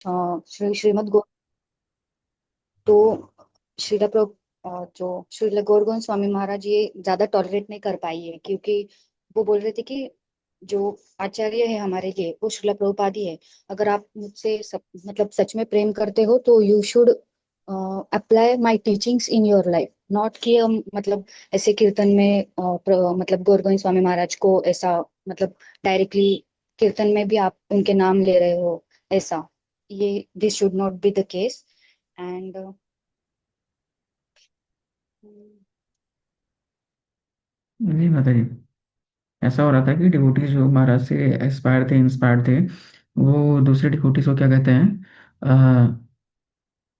श्रीमद गौ तो श्रीला प्रभु जो श्रीला गौर गोविंद स्वामी महाराज ये ज्यादा टॉलरेट नहीं कर पाई है, क्योंकि वो बोल रहे थे कि जो आचार्य है हमारे लिए वो श्रीला प्रभुपाद ही है। अगर आप मुझसे मतलब सच में प्रेम करते हो तो you should apply my teachings in your life, not कि हम मतलब ऐसे कीर्तन में मतलब गौर गोविंद स्वामी महाराज को ऐसा मतलब डायरेक्टली कीर्तन में भी आप उनके नाम ले रहे हो ऐसा। ये this should not be the case. And जी माता जी, ऐसा हो रहा था कि डिवोटीज जो महाराज से एक्सपायर थे, इंस्पायर्ड थे, वो दूसरे डिवोटीज को क्या कहते हैं,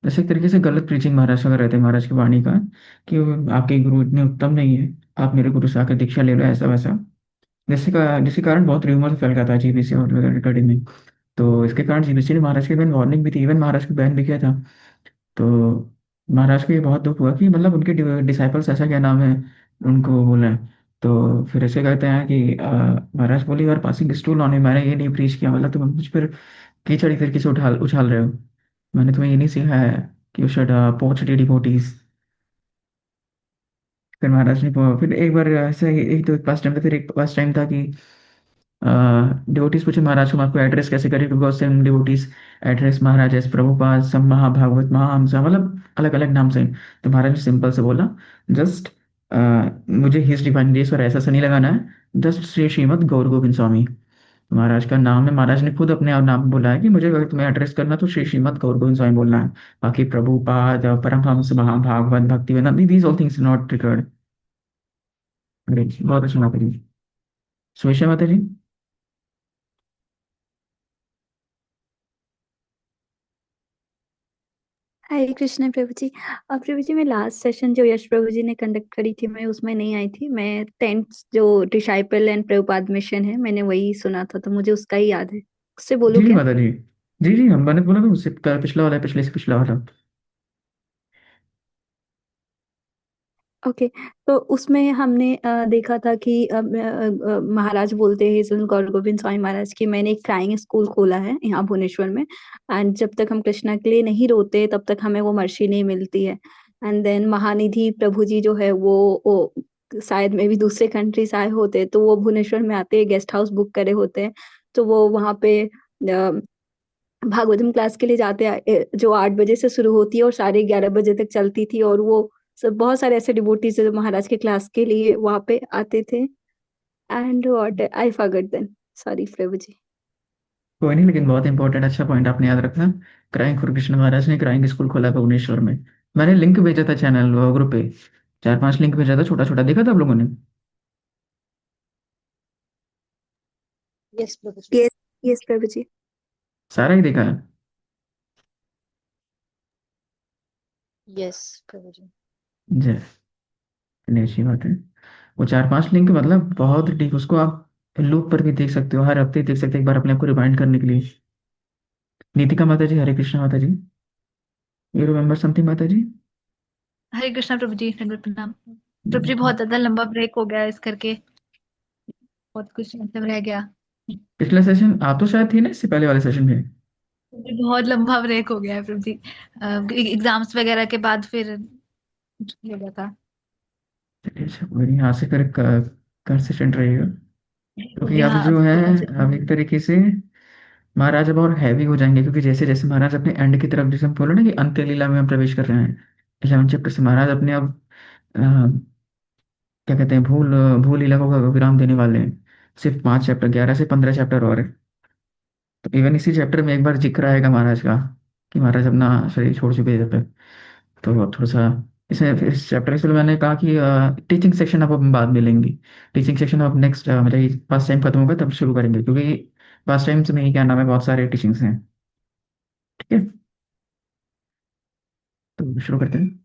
जैसे एक तरीके से गलत प्रीचिंग महाराज का कर रहे थे, महाराज की वाणी का, कि आपके गुरु इतने उत्तम नहीं है, आप मेरे गुरु से आकर दीक्षा ले लो, ऐसा वैसा। जिसके कारण बहुत र्यूमर फैल रहा था जीबीसी और रिकॉर्डिंग में। तो इसके कारण जीबीसी ने महाराज के इवन वार्निंग भी थी, इवन महाराज को बैन भी किया था। तो महाराज को ये बहुत दुख हुआ कि मतलब उनके डिसाइपल्स, ऐसा क्या नाम है, उनको बोला है। तो फिर ऐसे कहते हैं कि महाराज बोले, यार पासिंग स्टूल ऑन, मैंने ये नहीं प्रीच किया, मतलब तुम मुझ पर कीचड़ एक तरीके से उछाल उछाल रहे हो। मैंने तुम्हें ये नहीं सिखाया है कि यू शुड पोच डिवोटीज। फिर महाराज ने फिर एक बार ऐसे एक तो पास टाइम था, फिर एक पास टाइम था कि डिवोटीज पूछे महाराज को, हम आपको एड्रेस कैसे करें, because same devotees address Maharaj as Prabhupada some Mahabhagavata Mahahamsa, मतलब अलग अलग नाम से। तो महाराज ने सिंपल से बोला, जस्ट मुझे हिज डिवाइन ग्रेस और ऐसा सा नहीं लगाना है, जस्ट श्री श्रीमद गौर गोविंद स्वामी महाराज का नाम है। महाराज ने खुद अपने आप नाम बोला है कि मुझे अगर तुम्हें एड्रेस करना तो श्री श्रीमद गौर गोविंद स्वामी बोलना है। बाकी Prabhupada Paramahamsa Mahabhagavata Bhakti Vedanta, these all things not record. Great, बहुत अच्छा माता जी। सुमिशा माता जी। हरे कृष्ण प्रभु जी। अब प्रभु जी, मैं लास्ट सेशन जो यश प्रभु जी ने कंडक्ट करी थी, मैं उसमें नहीं आई थी। मैं 10th जो डिसाइपल एंड प्रभुपाद मिशन है, मैंने वही सुना था, तो मुझे उसका ही याद है। उससे जी बोलूं जी क्या? माता जी। जी जी, हम मैंने बोला था उससे पिछला वाला है, पिछले से पिछला वाला। ओके। तो उसमें हमने देखा था कि महाराज बोलते हैं सुन गौर गोविंद स्वामी महाराज की, मैंने एक क्राइंग स्कूल खोला है यहाँ भुवनेश्वर में। एंड जब तक हम कृष्णा के लिए नहीं रोते तब तक हमें वो मर्सी नहीं मिलती है। एंड देन महानिधि प्रभु जी जो है वो शायद में भी दूसरे कंट्री से आए होते, तो वो भुवनेश्वर में आते हैं, गेस्ट हाउस बुक करे होते हैं। तो वो वहाँ पे भागवतम क्लास के लिए जाते हैं, जो 8 बजे से शुरू होती है और साढ़े 11 बजे तक चलती थी। और वो सब बहुत सारे ऐसे डिवोटीज जो महाराज के क्लास के लिए वहां पे आते थे। And what I forgot then, sorry Prabhu ji. कोई नहीं, लेकिन बहुत इंपॉर्टेंट अच्छा पॉइंट आपने याद रखा। क्राइंग फॉर कृष्ण महाराज ने क्राइंग स्कूल खोला भुवनेश्वर में। मैंने लिंक भेजा था चैनल ग्रुप पे, 4-5 लिंक भेजा था, छोटा छोटा, देखा था आप लोगों ने? यस प्रभु जी। यस। यस प्रभु जी। सारा ही देखा है। यस प्रभु जी। जय, चलिए अच्छी बात है। वो 4-5 लिंक मतलब बहुत ठीक, उसको आप लूप पर भी देख सकते हो, हर हफ्ते देख सकते हो, एक बार अपने आप को रिमाइंड करने के लिए। नीतिका माता जी, हरे कृष्ण माता जी, यू रिमेम्बर समथिंग माता जी? हरे कृष्णा प्रभु जी, दंडवत प्रणाम। प्रभु जी, बहुत ज्यादा लंबा ब्रेक हो गया इस करके, बहुत कुछ मतलब रह गया। पिछला सेशन आप तो शायद थी ना, इससे पहले वाले सेशन में? प्रभु जी, बहुत लंबा ब्रेक हो गया है प्रभु जी। एग्जाम्स वगैरह के बाद फिर हो गया था। चलिए अच्छा, कोई नहीं, यहाँ से फिर कंसिस्टेंट रहिएगा। हो क्योंकि गया, अब हाँ, जो अब है, तो कंसिस्टेंट। अब एक तरीके से महाराज अब और हैवी हो जाएंगे, क्योंकि जैसे जैसे महाराज अपने एंड की तरफ, जैसे हम बोले ना कि अंत्य लीला में हम प्रवेश कर रहे हैं, 11 चैप्टर से महाराज अपने अब अ, क्या कहते हैं, भूल लीला को विराम देने वाले हैं। सिर्फ 5 चैप्टर, 11 से 15 चैप्टर और है। तो इवन इसी चैप्टर में एक बार जिक्र आएगा महाराज का, कि महाराज अपना शरीर छोड़ चुके हैं जब तक। तो थोड़ा सा इसमें फिर इस चैप्टर से मैंने कहा कि टीचिंग सेक्शन अब हम बाद में लेंगे। टीचिंग सेक्शन अब नेक्स्ट, मतलब फर्स्ट टाइम खत्म होगा तब शुरू करेंगे, क्योंकि फर्स्ट टाइम से नहीं, क्या नाम है, बहुत सारे टीचिंग्स हैं। ठीक है, तो शुरू करते हैं।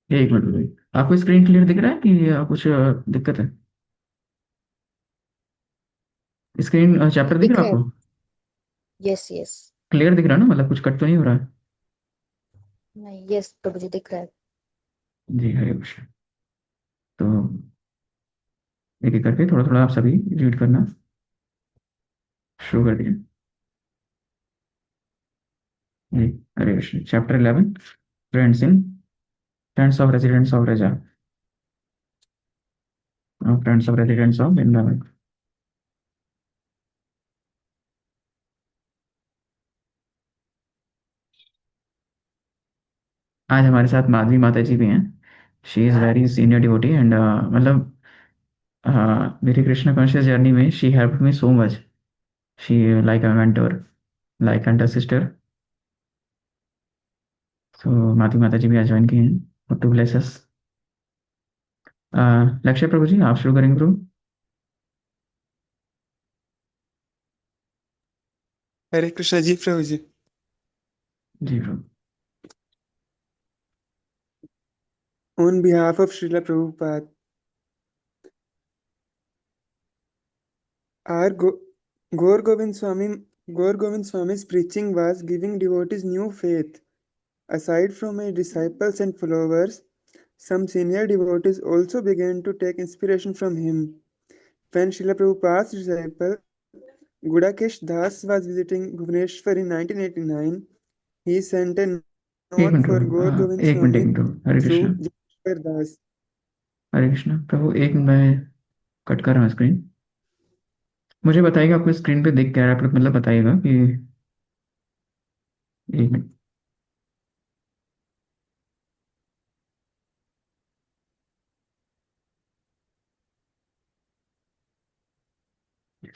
एक मिनट भाई, आपको स्क्रीन क्लियर दिख रहा है कि कुछ दिक्कत है? स्क्रीन चैप्टर दिख दिख रहा है रहा है। आपको? Yes yes. क्लियर दिख रहा है ना, मतलब कुछ कट तो नहीं हो रहा है? नहीं, यस प्रभु जी दिख रहा है। जी हरे कृष्ण। तो एक एक करके थोड़ा थोड़ा आप सभी रीड करना शुरू कर दिए। जी, Hare Krishna. Chapter 11, friends of residents of Raja, friends of residents of Vrindavan. आज हमारे साथ माधवी माता जी भी हैं। She is very senior devotee and मतलब मेरी कृष्ण कॉन्शियस जर्नी में she help me so much. She like a mentor, like and sister. So Madhavi माता जी भी आज ज्वाइन किए हैं टू ब्लेस अस। लक्ष्य प्रभु जी, आप शुरू करेंगे प्रभु। हरे कृष्णा जी प्रभु जी। जी प्रभु। On behalf of Srila Prabhupada, our Gaur Govind Swami's preaching was giving devotees new faith. Aside from his disciples and followers, some senior devotees also began to take inspiration from him. When Srila Prabhupada's disciple Gudakesh Das was visiting Bhubaneswar in 1989, he sent a एक note minute for Prabhu, Gaur Govind एक minute, एक Swami minute प्रभु। हरे Krishna. through Janeshwar Das. हरे कृष्ण प्रभु, एक minute, मैं cut कर रहा हूँ screen. मुझे बताइएगा आपको स्क्रीन पे दिख क्या रहा है, मतलब बताइएगा कि एक मिनट।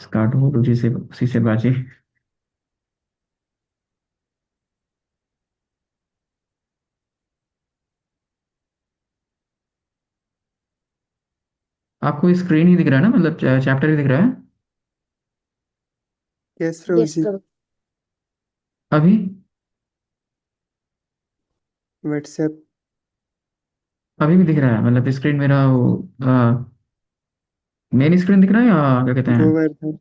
स्टार्ट हो रुचि से, उसी से बाजी। आपको स्क्रीन ही दिख रहा है ना, मतलब चैप्टर ही दिख रहा है Yes, Prabhu यस ji. प्रभु। अभी? WhatsApp. अभी भी दिख रहा है, मतलब स्क्रीन मेरा वो मेन स्क्रीन दिख रहा है या क्या कहते हैं? Govardhan.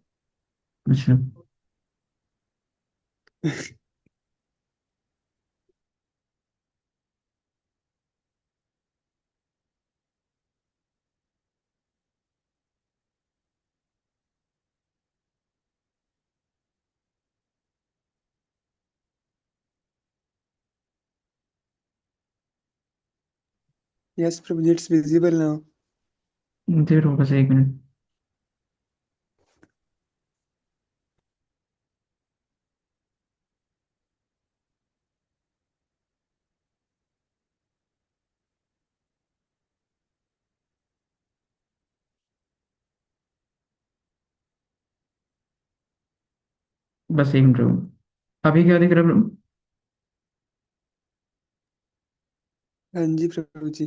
अच्छा। Yes, Prabhu ji, it's visible now. देर हो, बस एक मिनट। बस एक मिनट प्रभु। अभी क्या दिख रहा है प्रभु? हाँ जी प्रभु जी।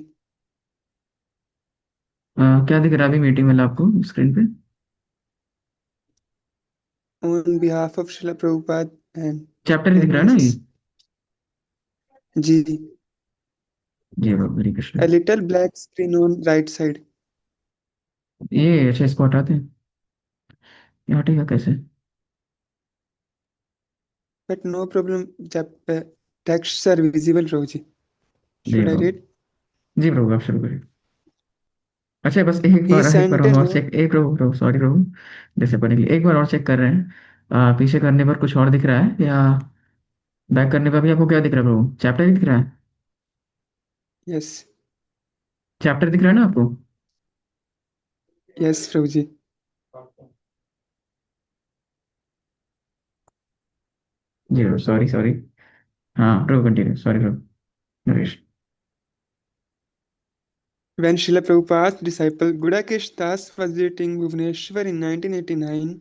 क्या दिख रहा है अभी मीटिंग में आपको स्क्रीन पे? On behalf of Srila Prabhupada and chapter ही दिख रहा है ना ये? Dennis. Ji. Ji Prabhu, Hare Krishna. A little black screen on right side. ये अच्छा, इसको हटाते हैं, ये हटेगा कैसे? But no problem. Texts are visible, Prabhu ji. Ji Should I Prabhu. read? जी प्रभु, आप शुरू करिए। अच्छा, बस एक He बार, sent a हम और note. चेक, एक प्रभु प्रभु, सॉरी प्रभु, जैसे करने के लिए एक बार और चेक कर रहे हैं। पीछे करने पर कुछ और दिख रहा है या बैक करने पर भी आपको क्या दिख रहा है प्रभु? चैप्टर ही दिख रहा है? Yes. चैप्टर दिख रहा है ना आपको? Yes, Prabhu ji. जी प्रभु, सॉरी सॉरी। हाँ Prabhu, continue, sorry Prabhu, Naresh. When Srila Prabhupada's disciple Gudakesh Das was visiting Bhubaneswar in 1989,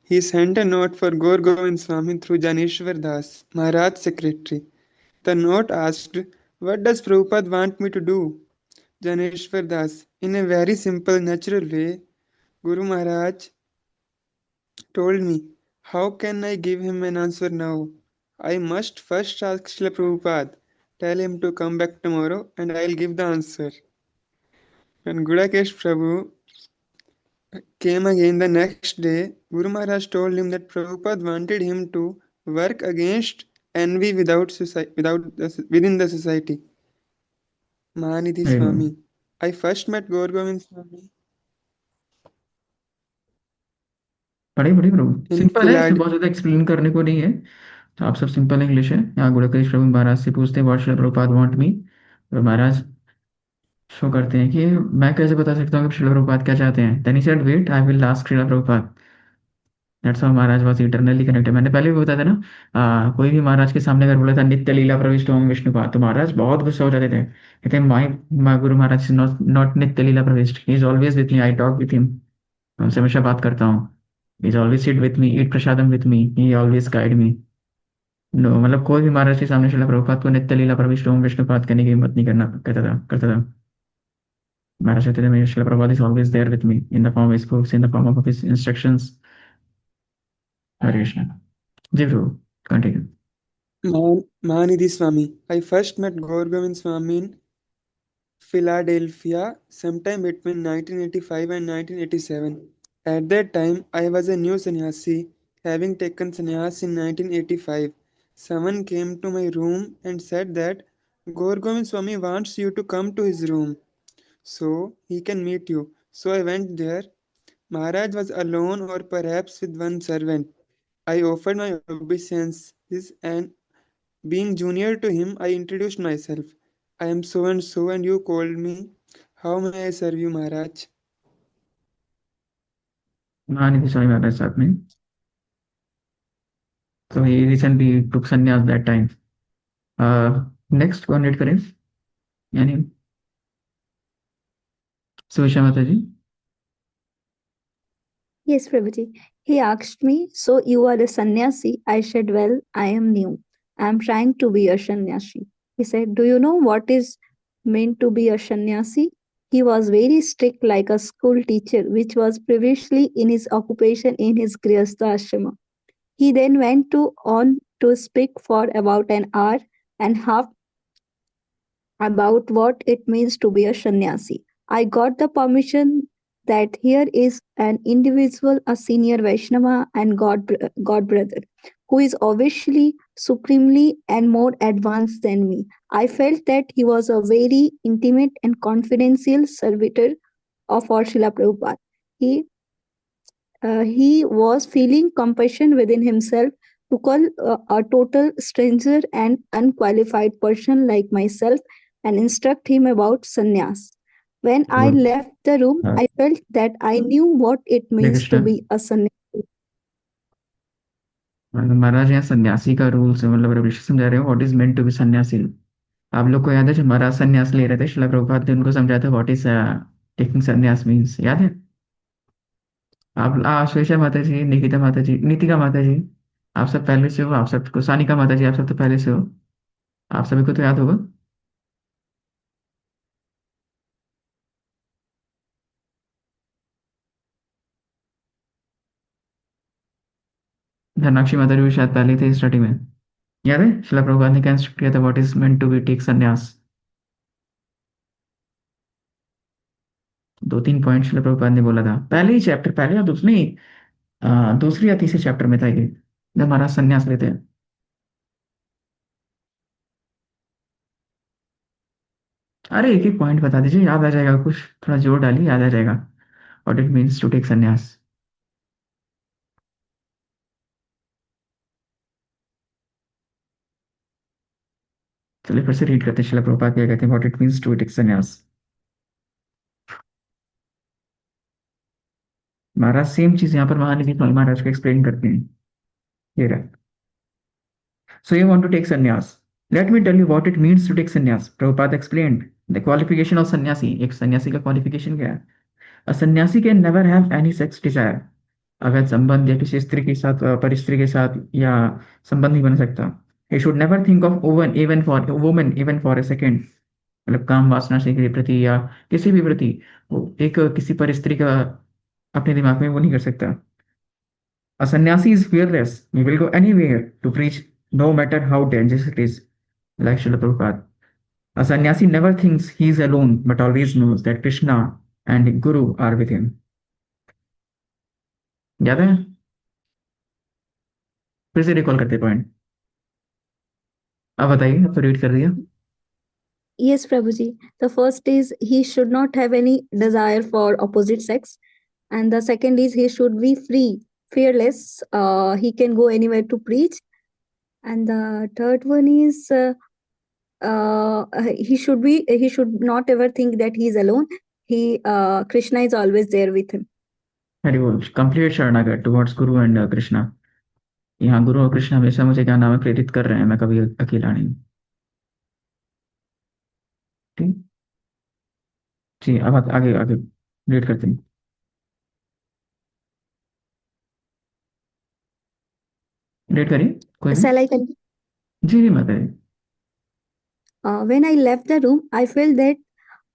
he sent a note for Gaur Govind Swami through Janeshwar Das, Maharaj's secretary. The note asked, "What does Prabhupada want me to do?" Janeshwar Das, in a very simple, natural way, Guru Maharaj told me, "How can I give him an answer now? I must first ask Srila Prabhupada. Tell him to come back tomorrow and I'll give the answer." When Gudakesh Prabhu came again the next day, Guru Maharaj told him that Prabhupada wanted him to work against envy within the society. Mahanidhi अरे प्रभु, Swami. I first met Gaur Govind Swami पढ़िए पढ़िए प्रभु, in simple है, इसमें Kiladi. बहुत ज़्यादा explain करने को नहीं है। तो आप सब सिंपल इंग्लिश है। यहाँ गुड़केश प्रभु महाराज से पूछते हैं what Shila Prabhupada want me, और महाराज शो करते हैं कि मैं कैसे बता सकता हूँ कि शिला प्रभुपाद क्या चाहते हैं। Then he said wait I will ask Srila Prabhupada. That's how Maharaj was eternally connected. मैंने पहले भी बताया था ना, कोई भी महाराज के सामने अगर बोला था नित्य लीला प्रविष्ट ओम विष्णुपाद, तो महाराज बहुत गुस्सा हो जाते थे, कहते माई माई Guru Maharaj is not not नित्य लीला प्रविष्ट, he is always with me, I talk with him, उनसे हमेशा बात करता हूँ, he is always sit with me, eat prasadam with me, he always guide me. No मतलब कोई भी महाराज के सामने शिला प्रभुपाद को नित्य लीला प्रविष्ट ओम विष्णुपाद करने की हिम्मत नहीं करता था। महाराज कहते थे मेरे Srila Prabhupada is always there with me in the form of his books, in the form of his instructions. Hare Krishna. जी प्रभु, continue. Mahanidhi Swami. I first met Gaur Govind Swami in Philadelphia sometime between 1985 and 1987. At that time, I was a new sannyasi, having taken sannyas in 1985. Someone came to my room and said that Gaur Govind Swami wants you to come to his room so he can meet you. So I went there. Maharaj was alone or perhaps with one servant. I offered my obeisances and being junior to him, I introduced myself. I am so and you called me. How may I serve you, Maharaj? महानिधि Swami Maharaj साहब में, so he recently took sannyas that time. Next कौन read करें, यानी सुषमा माता जी। Yes, Prabhuji. He asked me, so you are a sannyasi? I said, well, I am new. I am trying to be a sannyasi. He said, do you know what is meant to be a sannyasi? He was very strict like a school teacher, which was previously in his occupation in his Grihastha ashrama. He then went on to speak for about an hour and a half about what it means to be a sannyasi. I got the permission that here is an individual, a senior Vaishnava and God brother, who is obviously supremely and more advanced than me. I felt that he was a very intimate and confidential servitor of our Srila Prabhupada. He was feeling compassion within himself to call a total stranger and unqualified person like myself and instruct him about sannyas. When I Good. left the room, I felt that I knew what it means to Krishna। be a sannyasi. महाराज यहाँ सन्यासी का rules मतलब ऋषि समझा रहे हो what is meant to be sannyasi. आप लोग को याद है जब महाराज सन्यास ले रहे थे, शिला प्रभुपाद ने उनको समझाया था व्हाट इज टेकिंग सन्यास मीन्स, याद है? आप श्वेता माता जी, निकिता माता जी, नीतिका माता जी, आप सब पहले से हो, आप सबको सानिका माता जी, आप सब तो पहले से हो, आप सभी को तो याद होगा। धनाक्षी माता जी भी शायद पहले थे स्टडी में, याद है शिला प्रभुपाद ने क्या इंस्ट्रक्ट किया था what is meant to be take sannyas. 2-3 point शिला प्रभुपाद ने बोला था पहले ही चैप्टर, पहले या दूसरे नहीं, दूसरी या तीसरे चैप्टर में था ये, जब महाराज सन्यास लेते हैं। अरे एक एक पॉइंट बता दीजिए, याद आ जाएगा, कुछ थोड़ा जोर डालिए, याद आ जाएगा what it means to take sannyas. चलिए फिर से रीड करते हैं, शिला प्रभुपाद क्या कहते हैं what it means to take sannyas. Maharaj same चीज यहाँ पर महानिधि स्वामी महाराज को एक्सप्लेन करते हैं। ये रहा, so you want to take sannyas, let me tell you what it means to take sannyas. Prabhupada explained the qualification of sannyasi। एक सन्यासी का क्वालिफिकेशन क्या है? A sannyasi can never have any sex desire। अगर संबंध या किसी स्त्री के साथ पर स्त्री के साथ या संबंध नहीं बन सकता। He should never think of woman even for a second। मतलब काम वासना से के प्रति या किसी भी प्रति वो एक किसी पर स्त्री का अपने दिमाग में वो नहीं कर सकता। A sannyasi is fearless, he will go anywhere to preach no matter how dangerous it is, like Srila Prabhupada। A sannyasi never thinks he is alone but always knows that Krishna and Guru are with him। याद है? फिर से recall करते point, अब बताइए, अब तो read कर दिया। Yes, Prabhuji. The first is he should not have any desire for opposite sex. And the second is he should be free, fearless. He can go anywhere to preach. And the third one is he should not ever think that he is alone. Krishna is always there with him. Very good complete शरणागत towards Guru and Krishna. यहाँ गुरु और कृष्ण हमेशा मुझे क्या नाम है प्रेरित कर रहे हैं, मैं कभी अकेला नहीं। ठीक जी, अब आगे आगे रीड करते हैं। रीड करिए कोई भी। Shall I continue? जी जी माता जी। When I left the room, I felt that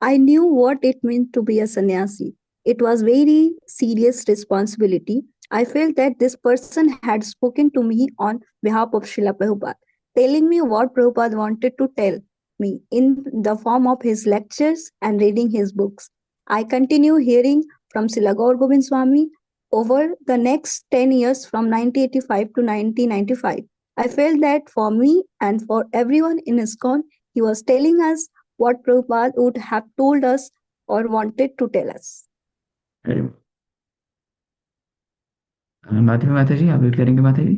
I knew what it meant to be a sannyasi. It was very serious responsibility. I felt that this person had spoken to me on behalf of Srila Prabhupada, telling me what Prabhupada wanted to tell me in the form of his lectures and reading his books. I continue hearing from Srila Gaur Gobind Swami over the next 10 years from 1985 to 1995. I felt that for me and for everyone in ISKCON, he was telling us what Prabhupada would have told us or wanted to tell us. Very good. माता जी आप read करेंगे माता जी।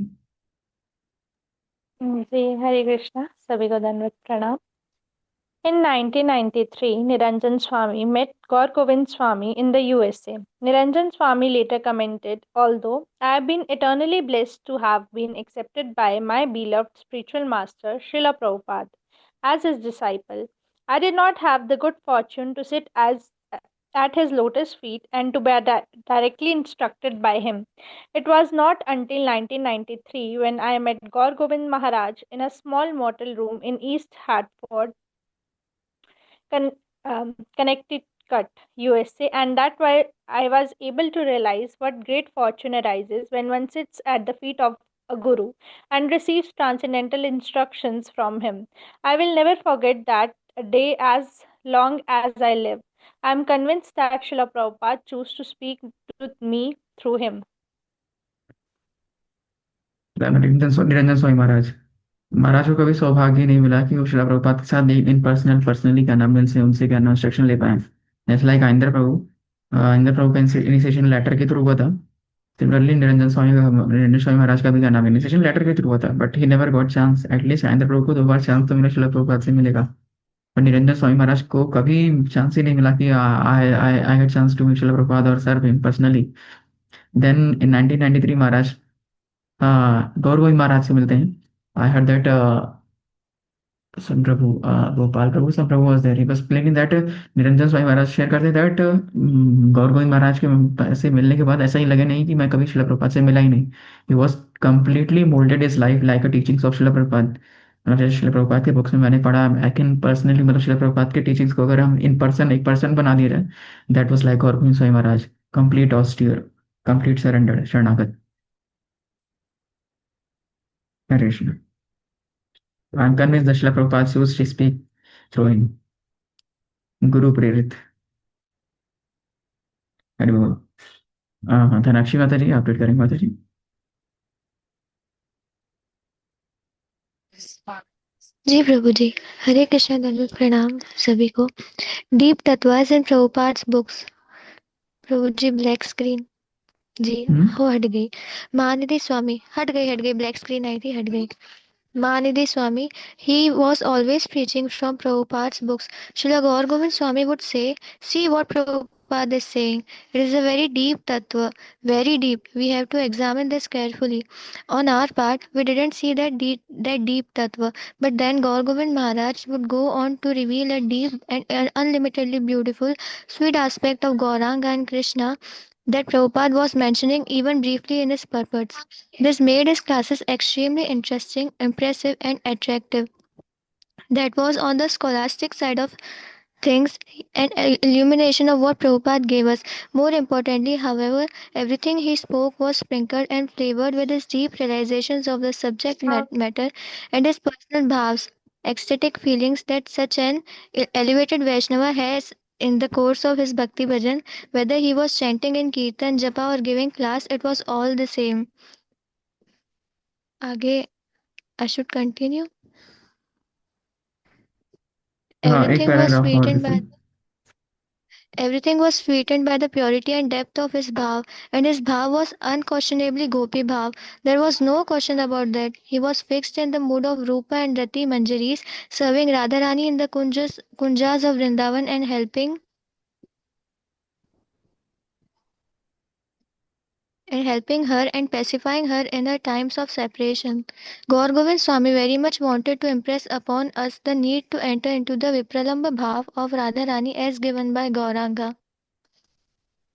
जी हरे कृष्णा, सभी को दंडवत प्रणाम। In 1993, Niranjan Swami met Gaur Govind Swami in the USA. Niranjan Swami later commented, "Although I have been eternally blessed to have been accepted by my beloved spiritual master, Srila Prabhupada, as his disciple, I did not have the good fortune to sit at his lotus feet and to be directly instructed by him. It was not until 1993 when I met Gaur Gobind Maharaj in a small motel room in East Hartford, Con- Connecticut, USA, and that why I was able to realize what great fortune arises when one sits at the feet of a guru and receives transcendental instructions from him. I will never forget that day as long as I live. I am convinced that Srila Prabhupada chose to speak to me through him. Niranjan Swami Maharaj. महाराज को कभी सौभाग्य नहीं मिला कि वो शिला प्रभुपाद के साथ इन personally क्या नाम से उनसे क्या नाम इंस्ट्रक्शन ले पाए। जैसे लाइक इंद्र प्रभु का इनिशिएशन लेटर के थ्रू हुआ था। सिमिलरली निरंजन स्वामी महाराज का भी क्या नाम इनिशिएशन लेटर के थ्रू हुआ था, but he never got chance. At least Indra Prabhu को 2 बार चांस तो मिला शिला प्रभुपाद से मिलेगा, पर निरंजन स्वामी महाराज को कभी चांस ही नहीं मिला कि I I I had chance to meet Srila Prabhupada और serve him personally. Then in 1993 Maharaj Gaur Govind Maharaj से मिलते हैं। I heard that some Prabhu, Gopal Prabhu, some Prabhu was there. He was explaining that Niranjan Swami Maharaj share करते दैट गौर गोविंद महाराज के से मिलने के बाद ऐसा ही लगे नहीं कि मैं कभी शिला प्रभुपाद से मिला ही नहीं। He was completely moulded is life like a teachings of Srila Prabhupada. जैसे शिला प्रभुपाद के बुक्स में मैंने पढ़ा, आई कैन पर्सनली मतलब शिला प्रभुपाद के टीचिंग्स को अगर हम इन पर्सन एक पर्सन बना दिए जाए, that was like Gaur Govind Swami Maharaj, complete austere, complete surrender, शरणागत। हरे Krishna. I'm convinced that Srila Prabhupada chose to speak through him. गुरु प्रेरित। हरि बोल। हाँ धनाक्षी माता जी आप रीड करेंगे माता जी। जी प्रभु जी, हरे कृष्णा, दंडवत प्रणाम सभी को। डीप तत्वास and Prabhupada's books. Prabhu ji black screen जी हो हट गई। महानिधि स्वामी हट गई ब्लैक स्क्रीन आई थी, हट गई। Mahanidhi Swami, he was always preaching from Prabhupada's books. Srila Gaur Govind Swami would say, "See what Prabhupada is saying. It is a very deep tattva, very deep. We have to examine this carefully." On our part, we didn't see that deep tattva, but then Gaur Govind Maharaj would go on to reveal a deep and unlimitedly beautiful, sweet aspect of Gauranga and Krishna that Prabhupada was mentioning even briefly in his purports. This made his classes extremely interesting, impressive, and attractive. That was on the scholastic side of things, an illumination of what Prabhupada gave us. More importantly, however, everything he spoke was sprinkled and flavored with his deep realizations of the subject matter and his personal bhavs, ecstatic feelings that such an elevated Vaishnava has in the course of his bhakti bhajan. Whether he was chanting in kirtan, japa, or giving class, it was all the same. आगे I should continue. हाँ एक Everything was paragraph और sweetened by Everything was sweetened by the purity and depth of his bhav, and his bhav was unquestionably gopi bhav. There was no question about that. He was fixed in the mood of Rupa and Rati Manjaris, serving Radharani in the kunjas of Vrindavan and helping her and pacifying her in her times of separation. Gaur Govind Swami very much wanted to impress upon us the need to enter into the Vipralamba Bhav of Radharani as given by Gauranga.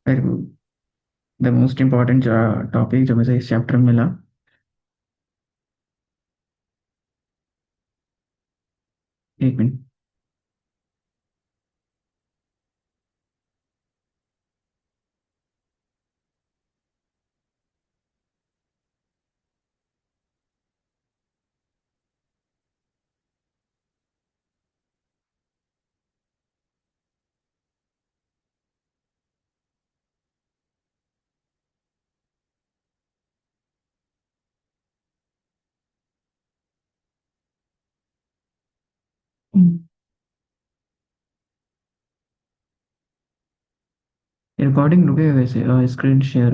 Very good. The most important topic जो मुझे इस chapter में मिला, एक minute. Recording रुके हुए वैसे, screen share.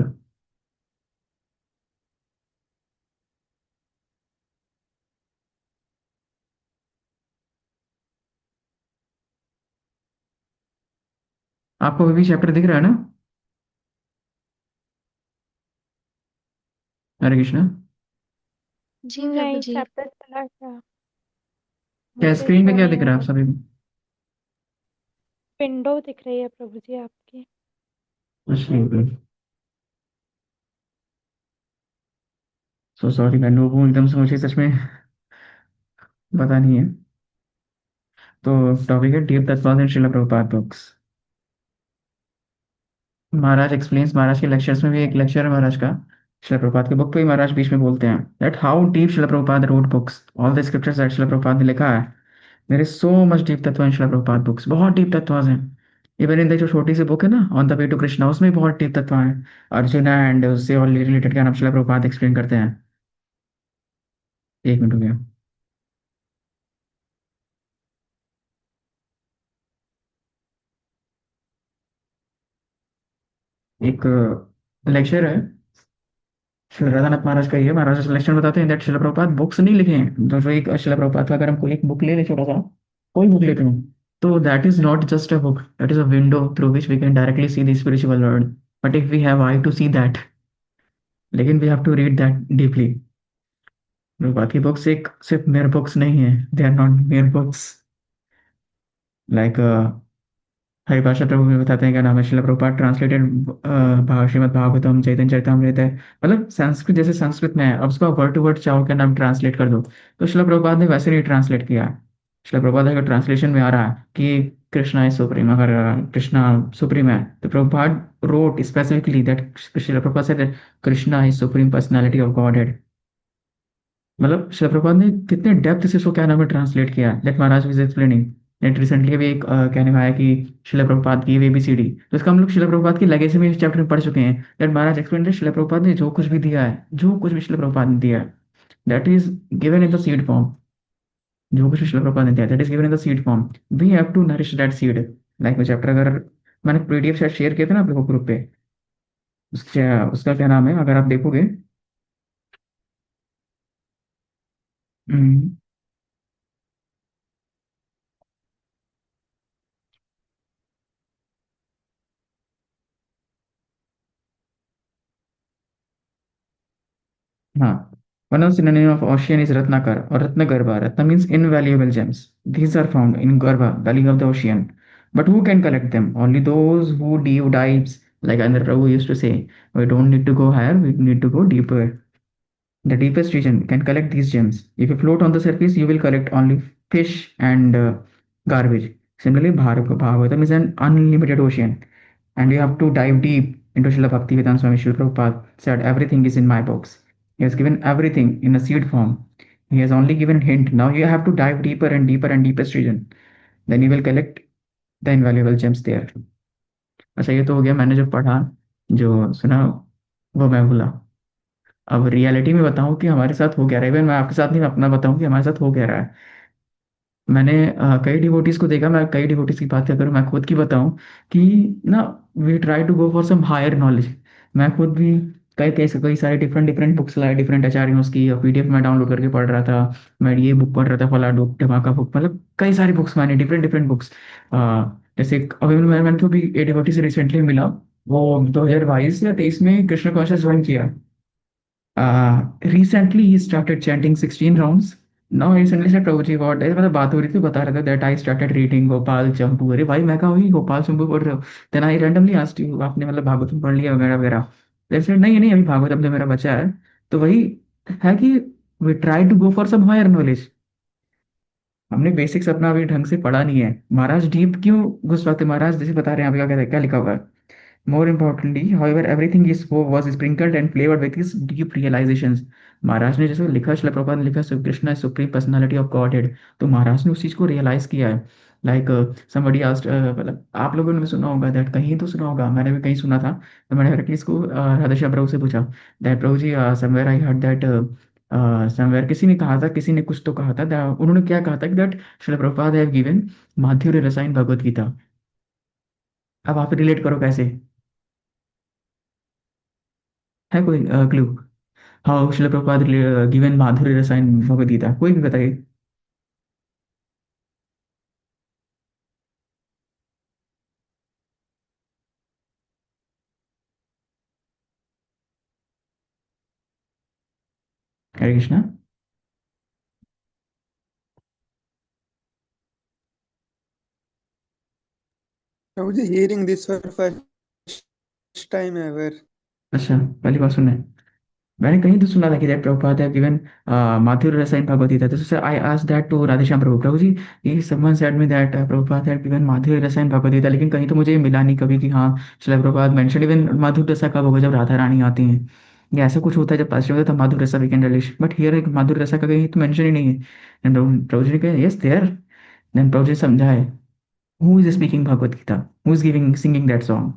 आपको अभी चैप्टर दिख रहा है ना? हरे कृष्णा। जी प्रभु नहीं, जी। चैप्टर चला गया। क्या मुझे स्क्रीन पे शो क्या नहीं दिख हो रहा है आप रहा। सभी को? विंडो दिख रही है प्रभु जी आपकी। सो सॉरी मैं नूब हूँ एकदम से, मुझे सच में पता नहीं है। तो टॉपिक है डीप तत्व श्रील प्रभुपाद बुक्स। महाराज एक्सप्लेन्स, महाराज के लेक्चर्स में भी एक लेक्चर है महाराज का श्रील प्रभुपाद के बुक पे ही महाराज बीच में बोलते हैं that how deep Srila Prabhupada wrote books, all the scriptures that Srila Prabhupada ने लिखा है, there is so much deep tattva in Srila Prabhupada books. बहुत डीप तत्व हैं। इवन इन द जो छोटी सी बुक है ना on the way to Krishna, उसमें बहुत डीप तत्व है। अर्जुन एंड उससे और रिलेटेड क्या नाम श्रील प्रभुपाद एक्सप्लेन करते हैं। एक मिनट हो गया। एक लेक्चर है श्री राधानाथ महाराज का, ये महाराज लेक्चर बताते हैं दैट शिला प्रभुपाद बुक्स नहीं लिखे हैं। जो एक शिला प्रभुपाद का अगर हम कोई एक बुक ले ले, छोटा सा कोई बुक लेते हैं, तो that is not just a book, that is a window through which we can directly see the spiritual world. But if we have eye to see that, लेकिन we have to read that deeply. Prabhupada की books एक सिर्फ mere books नहीं है, they are not mere books. Like Haribhasha Prabhu में बताते हैं क्या नाम है, शिला प्रभुपाद ट्रांसलेटेड श्रीमद् भागवतम चैतन्य चरितमृत है। मतलब संस्कृत जैसे संस्कृत में है, अब उसका वर्ड टू वर्ड चाहो क्या नाम ट्रांसलेट कर दो, तो शिला प्रभुपाद ने वैसे नहीं ट्रांसलेट किया है। शिला प्रभुपाद अगर ट्रांसलेशन में आ रहा है कि कृष्णा इज सुप्रीम, अगर कृष्णा सुप्रीम है, तो Prabhupada road specifically that Shila Prabhupada said Krishna is supreme personality of God. मतलब शिला प्रभुपाद ने कितने डेप्थ से इसको क्या नाम है ट्रांसलेट किया है, that Maharaj is explaining. Net recently भी एक कहने में आया कि शिला प्रभुपाद की एबीसीडी, तो इसका हम लोग शिला प्रभुपाद की लेगेसी में इस चैप्टर में पढ़ चुके हैं। दैट महाराज एक्सप्लेन शिला प्रभुपाद ने जो कुछ भी दिया है, जो कुछ भी शिला प्रभुपाद ने दिया है, that is given in the seed form. जो कुछ भी शिला प्रभुपाद ने दिया that is given in the seed form. We have to nourish that seed. Like वो चैप्टर अगर मैंने पीडीएफ शायद शेयर किया था ना आप लोगों ग्रुप पे, उसका क्या नाम है अगर आप देखोगे। हम्म, हाँ, one of synonym of ocean is Ratnakar or Ratnagarbha. Ratna means invaluable gems. These are found in Garbha, belly of the ocean. But who can collect them? Only those who deep dives, like Andhra Prabhu used to say, we don't need to go higher, we need to go deeper. The deepest region can collect these gems. If you float on the surface, you will collect only fish and garbage. Similarly, Bhagavatam is an unlimited ocean, and you have to dive deep into Srila Bhaktivedanta Swami Srila Prabhupada said, everything is in my books. He has given everything in a seed form. He has only given hint. Now you have to dive deeper and deeper and deepest region. Then you will collect the invaluable gems there. अच्छा, ये तो हो गया मैंने जो पढ़ा, जो सुना, वो मैं बोला। अब रियलिटी में बताऊं कि हमारे साथ हो क्या रहा है, इवन मैं आपके साथ नहीं, मैं अपना बताऊं कि हमारे साथ हो क्या रहा है। मैंने कई डिवोटीज को देखा, मैं कई डिवोटीज की बात करूँ, मैं खुद की बताऊं कि ना, we try to go for some higher knowledge. मैं खुद भी कई सारे डिफरेंट डिफरेंट बुक्स लाए, डिफरेंट आचार्यों की पीडीएफ में डाउनलोड करके पढ़ रहा था। मैं ये बुक पढ़ रहा था, फला बुक, ढमाका बुक, मतलब कई सारी बुक्स मैंने, डिफरेंट डिफरेंट बुक्स। जैसे अभी मैंने तो भी ए डिवोटी से रिसेंटली मिला। वो 2022 या 23 में कृष्ण कॉन्शियस ज्वाइन किया। Recently he started chanting 16 rounds. Now recently said Prabhu ji what है, मतलब बात हो रही थी, बता रहा था that I started reading Gopal चंपू। अरे भाई मैं कहा वही गोपाल चंपू पढ़ रहे हो? then I randomly asked you आपने मतलब भागवतम पढ़ लिया वगैरह वगैरह? they said नहीं नहीं, अभी भागवतम तो मेरा बचा है। तो वही है कि we try to go for some higher knowledge। हमने बेसिक्स अपना अभी ढंग से पढ़ा नहीं है। महाराज डीप क्यों घुस पाते? महाराज जैसे बता रहे हैं, अभी क्या क्या लिखा हुआ है। More importantly, however, everything he spoke was sprinkled and flavored with his deep realizations। महाराज ने जैसे लिखा, शिला प्रभुपाद ने लिखा Krishna supreme personality of godhead, तो महाराज ने उस चीज को रियलाइज किया है। लाइक समबडी आस्क्ड, मतलब आप लोगों ने भी सुना होगा दैट, कहीं तो सुना होगा, मैंने भी कहीं सुना था। तो मैंने हर इसको राधेश्याम प्रभु से पूछा that Prabhu ji somewhere I heard that, somewhere किसी ने कहा था, किसी ने कुछ तो कहा था उन्होंने क्या कहा था कि that Shila Prabhupada have given Madhurya रसायन भगवत गीता। अब आप रिलेट करो कैसे, है कोई clue? How Shila Prabhupada given Madhurya Rasayan Bhagavad Gita, कोई भी बताइए। हरे कृष्णा। प्रभु जी, hearing this for first time ever। अच्छा, पहली बार सुना है। मैंने कहीं तो सुना था कि that Prabhupada have given Madhurya Rasayan Bhagavad Gita, तो I asked that to Radheshyam Prabhu, Prabhu ji ये someone said me that Prabhupada have given Madhurya Rasayan Bhagavad Gita, लेकिन कहीं तो मुझे मिला नहीं कभी कि हाँ शिला प्रभुपाद मेंशन इवन माधुर्य रसा कब होगा, जब राधा रानी आती हैं या ऐसा कुछ होता है, जब पास होता है तब madhurya rasa we can release, but here एक माधुर्य रसा का कहीं तो मेंशन ही नहीं है। एंड प्रभु जी ने कहा yes there. Then Prabhu ji समझा है, who is speaking Bhagavad Gita, who is giving singing that song?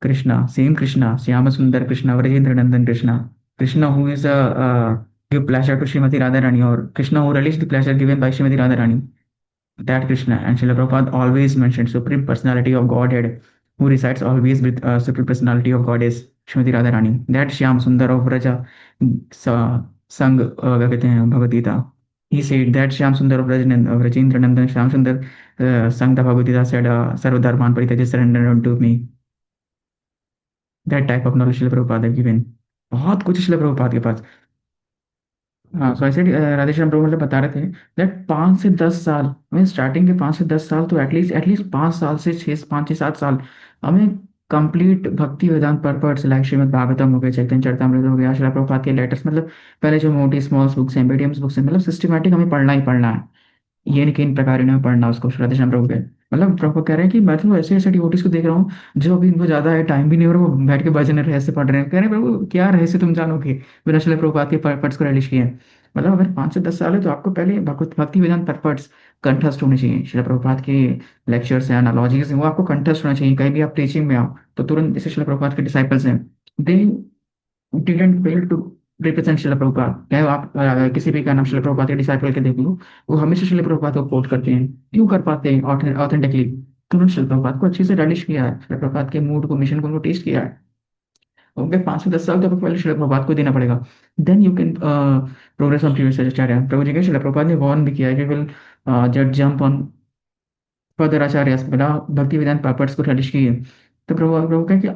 Krishna, same Krishna, Syama Sundar Krishna, Vrajendra Nandan Krishna, Krishna who is a give pleasure to Srimati Radharani, or Krishna who relished the pleasure given by Srimati Radharani. That Krishna. And Srila Prabhupada always mentioned Supreme Personality of Godhead, who resides always with Supreme Personality of Goddess Srimati Radharani. That Shyam Sundar of Vraja sang क्या कहते हैं Bhagavad Gita. He said that Shyam Sundar of Vrajendra Nandan Shyam Sundar sang the Bhagavad Gita, said Sarvadharman Parityaja surrender unto me। That type of knowledge Shila Prabhupada have given. बहुत कुछ शिला प्रभुपाद के पास। हाँ, सो ऐसे राधेश्याम प्रभु मतलब बता रहे थे दैट 5 से 10 साल, हमें स्टार्टिंग के 5 से 10 साल तो एटलीस्ट 5 साल से 5 से 7 साल हमें कंप्लीट भक्ति वेदांत पर्पस लाइक श्रीमद् भागवतम हो गया, चैतन्य चरितमृत हो गया, शिला प्रभुपाद के लेटर्स, मतलब पहले जो मोटी स्मॉल बुक्स हैं, मीडियम बुक्स हैं, मतलब सिस्टमेटिक हमें पढ़ना ही पढ़ना है। ये नहीं कि इन प्रकार में पढ़ना उसको, श्रद्धा चंद्र हो गए। मतलब प्रभु कह रहे हैं कि मैं तो ऐसे ऐसे डिवोटीज को देख रहा हूँ जो अभी इनको ज्यादा है, टाइम भी नहीं हो रहा, वो बैठ के भजन रहस्य पढ़ रहे हैं। कह रहे हैं प्रभु क्या रहस्य तुम जानोगे बिना श्रील प्रभुपाद के पट्स को रिलीज किए? मतलब अगर 5 से 10 साल है तो आपको पहले भगवत भक्ति वेदांत पट्स कंठस्थ होने चाहिए। श्रील प्रभुपाद के लेक्चर्स हैं, एनालॉजीज हैं, वो आपको कंठस्थ होना चाहिए। कहीं भी आप टीचिंग में आओ तो तुरंत, जैसे श्रील प्रभुपाद के डिसाइपल्स हैं, they didn't fail to represent Srila Prabhupada. चाहे आप किसी भी का नाम शिला प्रभुपाद के डिसाइपल के देख लो, वो हमेशा शिला प्रभुपाद को कोट करते हैं। क्यों कर पाते हैं ऑथेंटिकली? तो उन्होंने शिला प्रभुपाद को अच्छे से रिलीज किया है, शिला प्रभुपाद के मूड को, मिशन को उनको टेस्ट किया है। उनके 5 से 10 साल तो आपको पहले शिला प्रभुपाद को देना पड़ेगा, then you can progress on previous acharya. Prabhu ji के शिला प्रभुपाद ने वार्न भी किया है कि will just jump on further acharya बिना भक्ति वेदांत पर्पस को रिलीज किए। तो प्रभु प्रभु कहे कि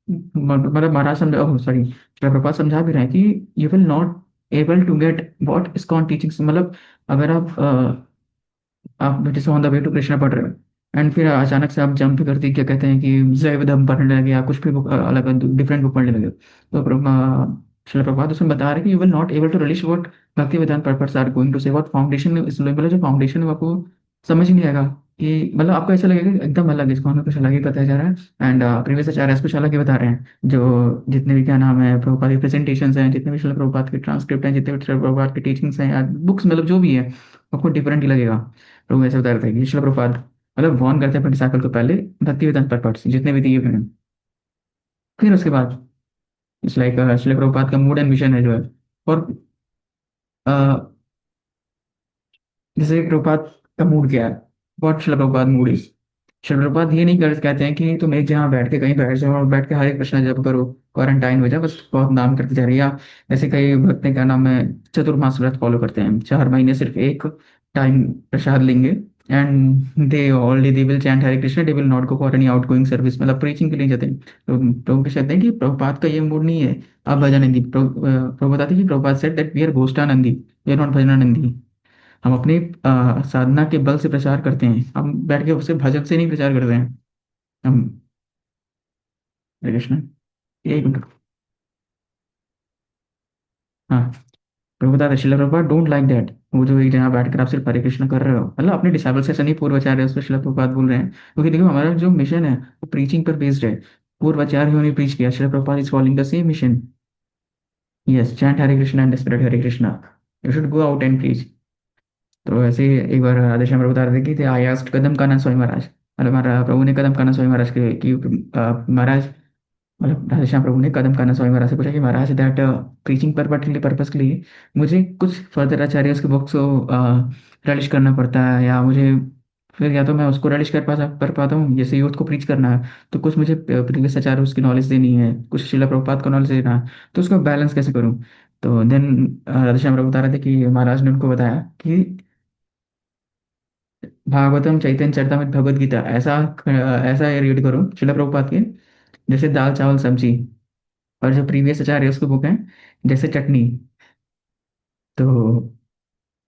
मतलब महाराज समझा, सॉरी प्रभुपाद समझा भी रहे हैं कि you will not able to get what ISKCON teachings. मतलब अगर आप जैसे on the way to Krishna पढ़ रहे हो एंड फिर अचानक से आप जंप करते क्या कहते हैं कि जैवधम पढ़ने लगे या कुछ भी बुक अलग डिफरेंट बुक पढ़ने लगे, तो श्रील प्रभुपाद उसमें बता रहे हैं कि you will not able to release what Bhakti Vedanta purports are going to say, what foundation इस मतलब जो फाउंडेशन है वो आपको समझ ही नहीं आएगा। कि मतलब आपको ऐसा लगेगा कि एकदम अलग है, इसको हमें कुछ अलग ही बताया जा रहा है एंड प्रीवियस आचार्य कुछ अलग ही बता रहे हैं। जो जितने भी क्या नाम है प्रभुपाद के प्रेजेंटेशंस हैं, जितने भी श्रील प्रभुपाद के ट्रांसक्रिप्ट हैं, जितने भी श्रील प्रभुपाद की टीचिंग्स हैं या बुक्स, मतलब जो भी है आपको डिफरेंट ही लगेगा। प्रभु ऐसे बता रहे थे कि श्रील प्रभुपाद मतलब वॉर्न करते हैं अपने डिसाइपल को पहले भक्ति वेदांत पर्पस जितने भी दिए हुए हैं, फिर उसके बाद इट्स लाइक श्रील प्रभुपाद का मूड एंड मिशन है जो है। और जैसे प्रभुपाद का मूड क्या है, बहुत शिला प्रभुपाद मूड है। शिला प्रभुपाद ये नहीं कर कहते हैं कि तुम एक जगह बैठ के कहीं बैठ जाओ और बैठ के हरे कृष्णा जप करो, क्वारंटाइन हो जाओ, बस बहुत नाम करते जा रही है। या ऐसे कई भक्त हैं, क्या नाम है, चतुर्मास व्रत फॉलो करते हैं, 4 महीने सिर्फ एक टाइम प्रसाद लेंगे, and they will chant Hare Krishna, they will not go for any out going service, मतलब प्रीचिंग के लिए जाते हैं। तो प्रभु के कहते हैं कि प्रभुपाद का ये मूड नहीं है। अब भजनानंदी प्रभु बताते हैं कि Prabhupada said that we are goshthanandi, we are not bhajanandi. हम अपने साधना के बल से प्रचार करते हैं, हम बैठ के उसे भजन से नहीं प्रचार करते हैं हम। हरे कृष्ण। एक मिनट। हाँ, प्रभु बता शिला प्रभुपाद डोंट लाइक दैट, वो जो एक जगह बैठकर आप सिर्फ हरे कृष्ण कर रहे हो, मतलब अपने डिसाइबल से ऐसा नहीं, पूर्वाचार्य उस पर शिला प्रभुपाद बोल रहे हैं, क्योंकि देखो हमारा जो मिशन है वो प्रीचिंग पर बेस्ड है। पूर्वाचार्यों ने प्रीच किया, शिला Prabhupada is following the same mission. Yes, chant Hare Krishna and spread Hare Krishna, you should go out and preach. तो ऐसे ही एक बार राधेश्याम प्रभु बता रहे थे कि आई आस्क्ड कदम काना स्वामी महाराज, मतलब हमारा प्रभु ने कदम काना स्वामी महाराज के कि महाराज, मतलब राधेश्याम प्रभु ने कदम काना स्वामी महाराज से पूछा कि महाराज दैट प्रीचिंग पर्पस के लिए मुझे कुछ फर्दर आचार्य की बुक्स को रलिश करना पड़ता है, या मुझे फिर या तो मैं उसको रलिश कर पाता हूँ, जैसे यूथ को प्रीच करना है, तो कुछ मुझे प्रीवियस आचार्य उसकी नॉलेज देनी है, कुछ शिला प्रभुपाद का नॉलेज देना है, तो उसको बैलेंस कैसे करूँ। तो देन राधेश्याम प्रभु बता रहे थे कि महाराज ने उनको बताया कि भागवतम चैतन्य चरितमृत भगवद गीता ऐसा ऐसा रीड करो शिला प्रभुपाद के, जैसे दाल चावल सब्जी, और जो प्रीवियस आचार्य है उसकी बुक है जैसे चटनी। तो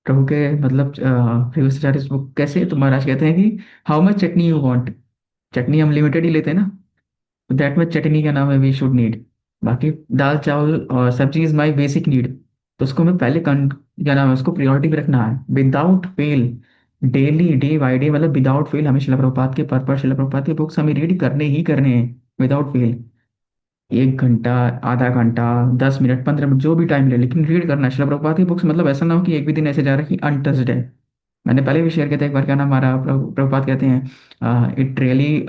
प्रभु के मतलब प्रीवियस आचार्य उस बुक कैसे, तो महाराज कहते हैं कि how much chutney you want, chutney हम लिमिटेड ही लेते हैं ना, तो दैट मच चटनी का नाम है वी शुड नीड। बाकी दाल चावल और सब्जी इज माय बेसिक नीड, तो उसको मैं पहले क्या नाम है, उसको प्रायोरिटी पे रखना है without fail, daily day by day, मतलब विदाउट फेल हमें शिला प्रभुपाद के पर शिला प्रभुपाद के बुक्स हमें रीड करने ही करने हैं विदाउट फेल। 1 घंटा, आधा घंटा, 10 मिनट, 15 मिनट, जो भी टाइम ले, लेकिन रीड करना है शिला प्रभुपाद की बुक्स, मतलब ऐसा ना हो कि एक भी दिन ऐसे जा रहा है कि अनटच्ड है। मैंने पहले भी शेयर किया था एक बार, क्या नाम हमारा प्रभुपाद कहते हैं it really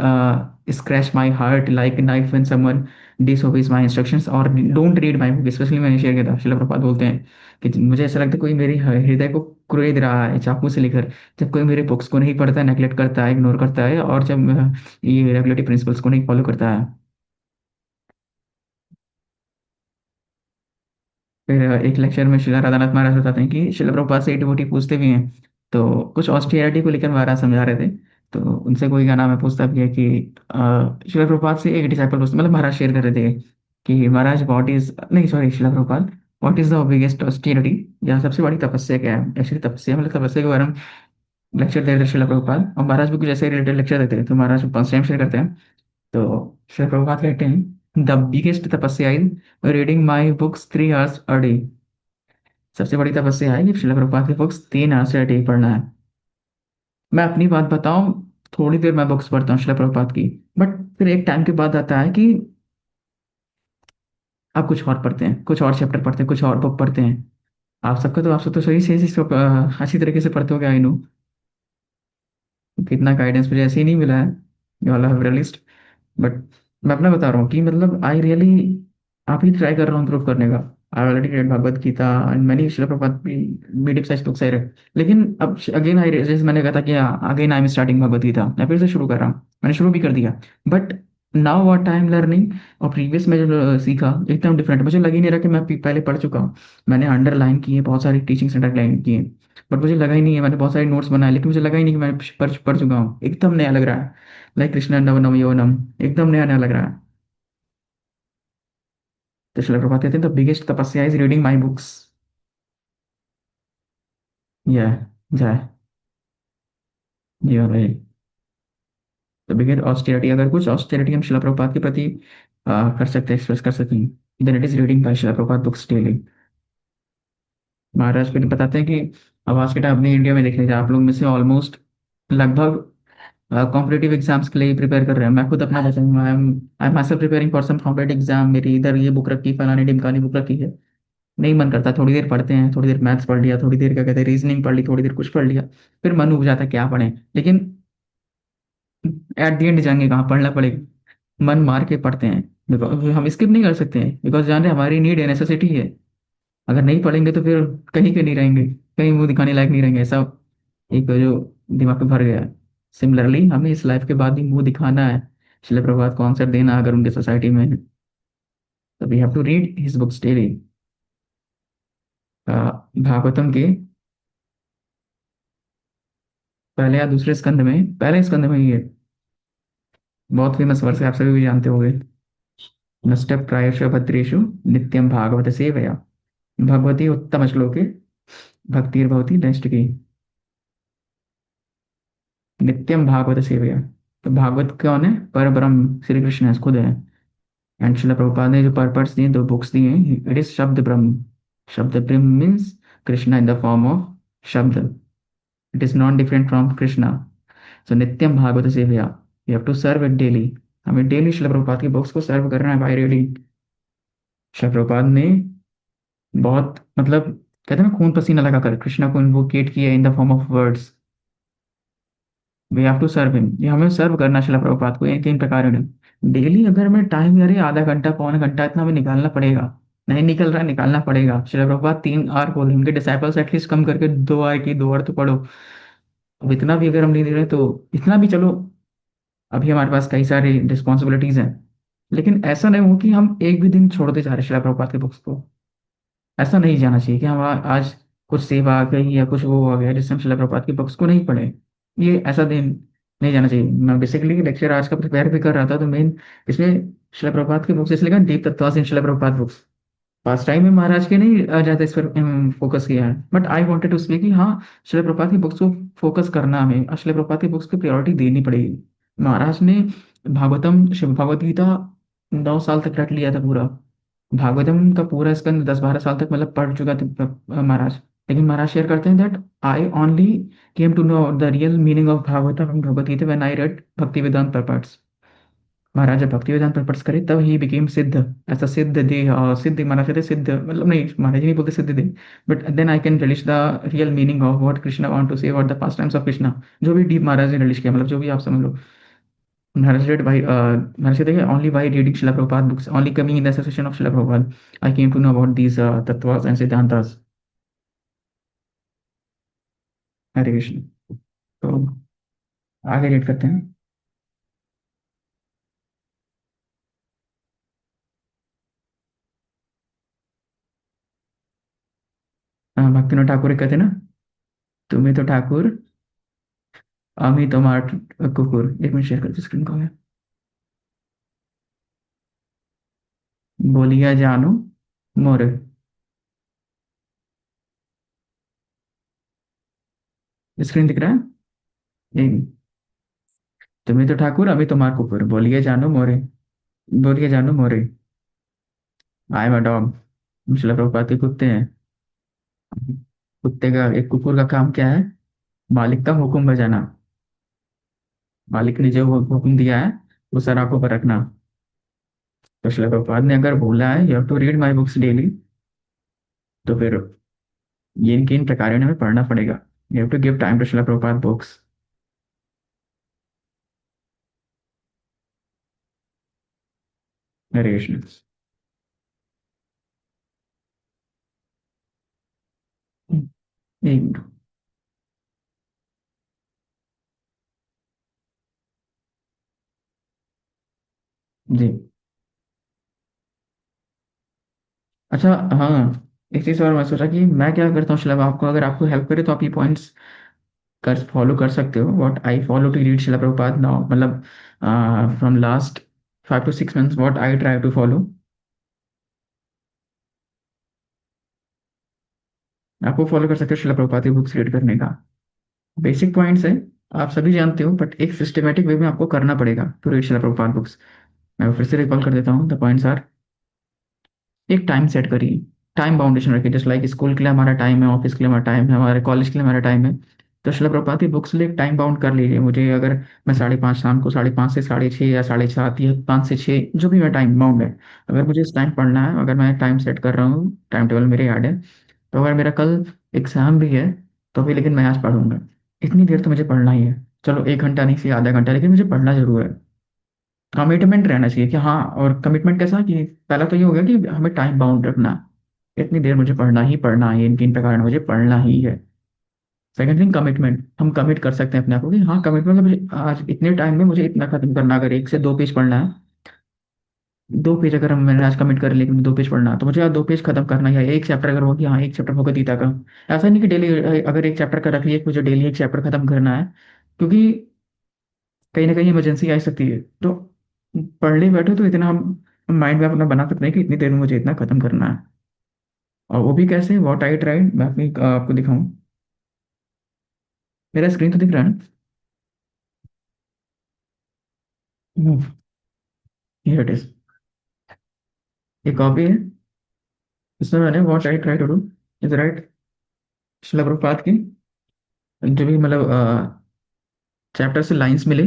scratch my heart like knife when someone disobeys my instructions और don't read my book, especially मैंने शेयर किया था, शिला प्रभुपाद बोलते हैं कि मुझे ऐसा लगता है कोई मेरे हृदय को कुरेद रहा है चाकू से लेकर, जब कोई मेरे बुक्स को नहीं पढ़ता है, नेगलेक्ट करता है, इग्नोर करता है, और जब ये रेगुलेटरी प्रिंसिपल्स को नहीं फॉलो करता है। फिर एक लेक्चर में शिला राधानाथ महाराज बताते हैं कि शिला प्रभुपाद से एक डिवोटी पूछते भी हैं, तो कुछ ऑस्टेरिटी को लेकर महाराज समझा रहे थे, तो उनसे कोई क्या नाम है पूछता भी है कि शिला प्रभुपाद से एक डिसाइपल पूछते, मतलब महाराज शेयर कर रहे थे कि महाराज व्हाट इज, नहीं sorry, Shila Prabhupada what is the biggest austerity, या सबसे बड़ी तपस्या क्या है, एक्चुअली तपस्या मतलब तपस्या के बारे में लेक्चर दे रहे थे शिला प्रभुपाद, और महाराज भी कुछ ऐसे रिलेटेड लेक्चर देते हैं, तो महाराज फर्स्ट टाइम शेयर करते हैं। तो शिला प्रभुपाद कहते हैं द बिगेस्ट तपस्या is reading my books 3 hours a day, सबसे बड़ी तपस्या है कि शिला प्रभुपाद की बुक्स 3 hours से डे पढ़ना है। मैं अपनी बात बताऊं, थोड़ी देर मैं बुक्स पढ़ता हूँ शिला प्रभुपाद की, बट फिर एक टाइम के बाद आता है कि आप कुछ और पढ़ते हैं, कुछ और चैप्टर पढ़ते हैं, कुछ और बुक पढ़ते हैं। आप सब तो सही से इसको अच्छी तरीके से पढ़ते हो गया, आई नो, इतना गाइडेंस मुझे ऐसे ही नहीं मिला है, you all have realist, but मैं अपना बता रहा हूँ कि मतलब आई रियली, आप ही ट्राई कर रहा हूँ इम्प्रूव करने का। I already read Bhagavad Gita and many Srila Prabhupada medium size books है, लेकिन अब अगेन आई, जैसे मैंने कहा था कि again I am starting Bhagavad Gita, मैं फिर से शुरू कर रहा हूँ, मैंने शुरू भी कर दिया, but now what I am learning, और प्रीवियस में जो सीखा एकदम डिफरेंट, मुझे लग ही नहीं रहा कि मैं पहले पढ़ चुका हूँ। मैंने अंडरलाइन किए, बहुत सारी टीचिंग्स अंडरलाइन किए, बट मुझे लगा ही नहीं है, मैंने बहुत सारे नोट्स बनाए, लेकिन मुझे लगा ही नहीं कि मैं पढ़ चुका हूँ, एकदम नया लग रहा है, लाइक कृष्ण नवनम यौवनम, एकदम नया नया लग रहा है। तो शिला प्रभुपाद कहते हैं द बिगेस्ट तपस्या इज रीडिंग माई बुक्स। यह जय, जी हाँ भाई। द बिगेस्ट ऑस्टेरिटी, अगर कुछ ऑस्टेरिटी हम शिला प्रभुपाद के प्रति कर सकते हैं, एक्सप्रेस कर सकते हैं, then it is reading by Srila Prabhupada books daily. महाराज फिर बताते हैं कि अब आज के टाइम अपने इंडिया में देख लीजिए, आप लोग में से ऑलमोस्ट लगभग कॉम्पिटेटिव एग्जाम्स के लिए प्रिपेयर कर रहे हैं। मैं खुद अपना बताऊंगा, I am myself preparing for some competitive exam, मेरी इधर ये बुक रखी, फलानी ढिमकानी बुक रखी है, नहीं मन करता, थोड़ी देर पढ़ते हैं, थोड़ी देर मैथ्स पढ़ लिया, थोड़ी देर क्या कहते हैं रीजनिंग पढ़ ली, थोड़ी देर कुछ पढ़ लिया, फिर मन उब जाता है क्या पढ़ें, लेकिन एट द एंड जाएंगे कहाँ, पढ़ना पड़ेगा, मन मार के पढ़ते हैं, बिकॉज हम स्किप नहीं कर सकते हैं, बिकॉज जान रहे हैं हमारी नीड है, नेसेसिटी है, अगर नहीं पढ़ेंगे तो फिर कहीं के नहीं रहेंगे, कहीं मुंह दिखाने लायक नहीं रहेंगे, ऐसा एक जो दिमाग में भर गया है। सिमिलरली हमें इस लाइफ के बाद भी मुंह दिखाना है, शिला प्रभात को आंसर देना अगर उनके सोसाइटी में है, तो we have to read his books daily. Bhagavatam के पहले या दूसरे स्कंद में, पहले स्कंद में ही है, बहुत फेमस वर्ष है, आप सभी भी जानते होंगे। नष्ट प्रायश भद्रेषु नित्यम भागवत सेवया भगवती उत्तम श्लोके भक्तिर्भवती नष्ट की। नित्यम भागवत सेवया, तो भागवत कौन है? पर ब्रह्म श्री कृष्ण है, खुद है। एंड शिला प्रभुपाद ने जो पर्पस दिए, दो बुक्स दिए हैं, इट इज शब्द ब्रह्म। Shabda brahma means Krishna in the form of shabda. It is not different from Krishna. So नित्यम भागवत सेवया, you have to serve it daily. हमें डेली शिला प्रभुपाद की बुक्स को सर्व करना है बाय रीडिंग। शिला प्रभुपाद ने बहुत, मतलब कहते हैं ना, खून पसीना लगाकर कृष्णा को इन्वोकेट किया in the form of words. We have to serve him, ये हमें सर्व करना शिला प्रभुपाद को एक इन प्रकार डेली। अगर हमें टाइम, यार आधा घंटा पौन घंटा इतना हमें निकालना पड़ेगा, नहीं निकल रहा है, निकालना पड़ेगा। शिला प्रभुपाद 3 आवर बोले, उनके डिसाइपल्स एटलीस्ट कम करके 2 आवर की, 2 आवर तो पढ़ो। अब इतना भी अगर हम नहीं दे रहे तो इतना भी चलो, अभी हमारे पास कई सारी रिस्पॉन्सिबिलिटीज हैं, लेकिन ऐसा नहीं हो कि हम एक भी दिन छोड़ते जा रहे शिला प्रभुपाद के बुक्स को। ऐसा नहीं जाना चाहिए कि हम आज कुछ सेवा आ गई या कुछ वो आ गया जिससे हम शिला प्रभुपाद की बुक्स को नहीं पढ़े। ये ऐसा दिन नहीं जाना चाहिए। मैं बेसिकली लेक्चर आज का प्रिपेयर भी कर रहा था, तो मेन इसमें शिला प्रभुपाद की बुक्स इसलिए डीप तत्वास इन शिला प्रभुपाद बुक्स। पास टाइम में महाराज के नहीं ज्यादा इस पर फोकस किया है, but I wanted to speak कि हाँ, शिला प्रभुपाद की बुक्स को फोकस करना हमें, और शिला प्रभुपाद की बुक्स की प्रायोरिटी देनी पड़ेगी। महाराज ने भागवतम, शिव भगवत गीता 9 साल तक रट लिया था पूरा। भागवतम का पूरा स्कंद 10-12 साल तक मतलब पढ़ चुका था महाराज। लेकिन महाराज शेयर करते हैं that I only came to know the real meaning of Bhagavatam and Bhagavad Gita when I read Bhakti Vedanta पर्पट्स। महाराज जब भक्ति वेदांत पर्पट्स करे तब ही बिकेम सिद्ध। ऐसा सिद्ध दे, सिद्ध महाराज कहते सिद्ध, मतलब नहीं, महाराज जी नहीं बोलते सिद्ध दे, but then I can release the real meaning of what Krishna want to say, what the pastimes of Krishna. जो भी डीप महाराज ने रिलीज किया, मतलब जो भी आप समझ लो। Maharaj read by Maharaj said that only by reading Srila Prabhupada books, only coming in the association of Srila Prabhupada, I came to know about these tattvas and siddhantas. हरे कृष्ण। तो आगे read करते हैं। भक्तिनाथ ठाकुर कहते हैं ना, तुम्हें तो ठाकुर আমি তোমার कुकुर। एक मिनट शेयर करते स्क्रीन को है। बोलिया जानो मोर, स्क्रीन दिख रहा है? एक, तुम्हें तो ठाकुर अभी तुम्हार कुकुर, बोलिए जानो मोरे, बोलिए जानो मोरे। I am a dog. शिला प्रभुपाद के कुत्ते हैं। कुत्ते का, एक कुकुर का काम क्या है? मालिक का हुक्म बजाना। मालिक ने जो हुक्म दिया है वो सर आंखों पर रखना। तो शिला प्रभुपाद ने अगर बोला है you have to read my books daily, तो फिर ये इनके इन प्रकारों ने हमें पढ़ना पड़ेगा। You have to give time to Srila Prabhupada books. हरे कृष्ण। एक मिनट। जी। अच्छा, हाँ, एक चीज और मैं सोचा कि मैं क्या करता हूँ शिला, आपको अगर आपको हेल्प करे तो आप ये पॉइंट्स कर फॉलो कर सकते हो। What I follow to read Srila Prabhupada now, मतलब from last 5 to 6 months what I try to follow. आपको फॉलो कर सकते हो शिला प्रभुपाद की बुक्स रीड करने का। बेसिक पॉइंट्स है, आप सभी जानते हो, बट एक सिस्टमेटिक वे में आपको करना पड़ेगा to read Srila Prabhupada books. मैं फिर से रिकॉल कर देता हूँ। द पॉइंट्स आर, एक टाइम सेट करिए, टाइम बाउंडेशन रखिए। जस्ट लाइक स्कूल के लिए हमारा टाइम है, ऑफिस के लिए हमारा टाइम है, हमारे कॉलेज के लिए हमारा टाइम है, तो शिला प्रभुपाद की बुक्स लिए एक टाइम बाउंड कर लीजिए। मुझे अगर मैं 5:30 शाम को, 5:30 से 6:30 या 7:30 या 5 से 6, जो भी मेरा टाइम बाउंड है, अगर मुझे इस टाइम पढ़ना है, अगर मैं टाइम सेट कर रहा हूँ, टाइम टेबल मेरे याद है, तो अगर मेरा कल एग्जाम भी है तो भी, लेकिन मैं आज पढ़ूंगा। इतनी देर तो मुझे पढ़ना ही है, चलो 1 घंटा नहीं, से आधा घंटा, लेकिन मुझे पढ़ना जरूर है। कमिटमेंट रहना चाहिए कि हाँ, और कमिटमेंट कैसा कि पहला तो ये हो गया कि हमें टाइम बाउंड रखना, इतनी देर मुझे पढ़ना ही पढ़ना है, इन 3 प्रकार मुझे पढ़ना ही है। सेकंड थिंग कमिटमेंट, हम कमिट कर सकते हैं अपने आप को कि हाँ कमिटमेंट, मुझे आज इतने टाइम में मुझे इतना खत्म करना, अगर 1 से 2 पेज पढ़ना है, 2 पेज अगर मैंने आज कमिट कर लिया कि मुझे 2 पेज पढ़ना है, तो मुझे आज 2 पेज खत्म करना है। या एक चैप्टर अगर हो कि हाँ एक चैप्टर भगवद गीता का, ऐसा नहीं कि डेली अगर एक चैप्टर का रख लिया कि मुझे डेली एक चैप्टर खत्म करना है, क्योंकि कहीं ना कहीं इमरजेंसी आ सकती है। तो पढ़ने बैठो तो इतना हम माइंड में अपना बना सकते हैं कि इतनी देर में मुझे इतना खत्म करना है। और वो भी कैसे, व्हाट आई ट्राइड, मैं अपनी आपको दिखाऊं। मेरा स्क्रीन तो दिख रहा है ना, हियर इट इज, एक कॉपी है, इसमें मैंने what I try to do is write, Srila Prabhupada की जो भी मतलब चैप्टर से लाइंस मिले,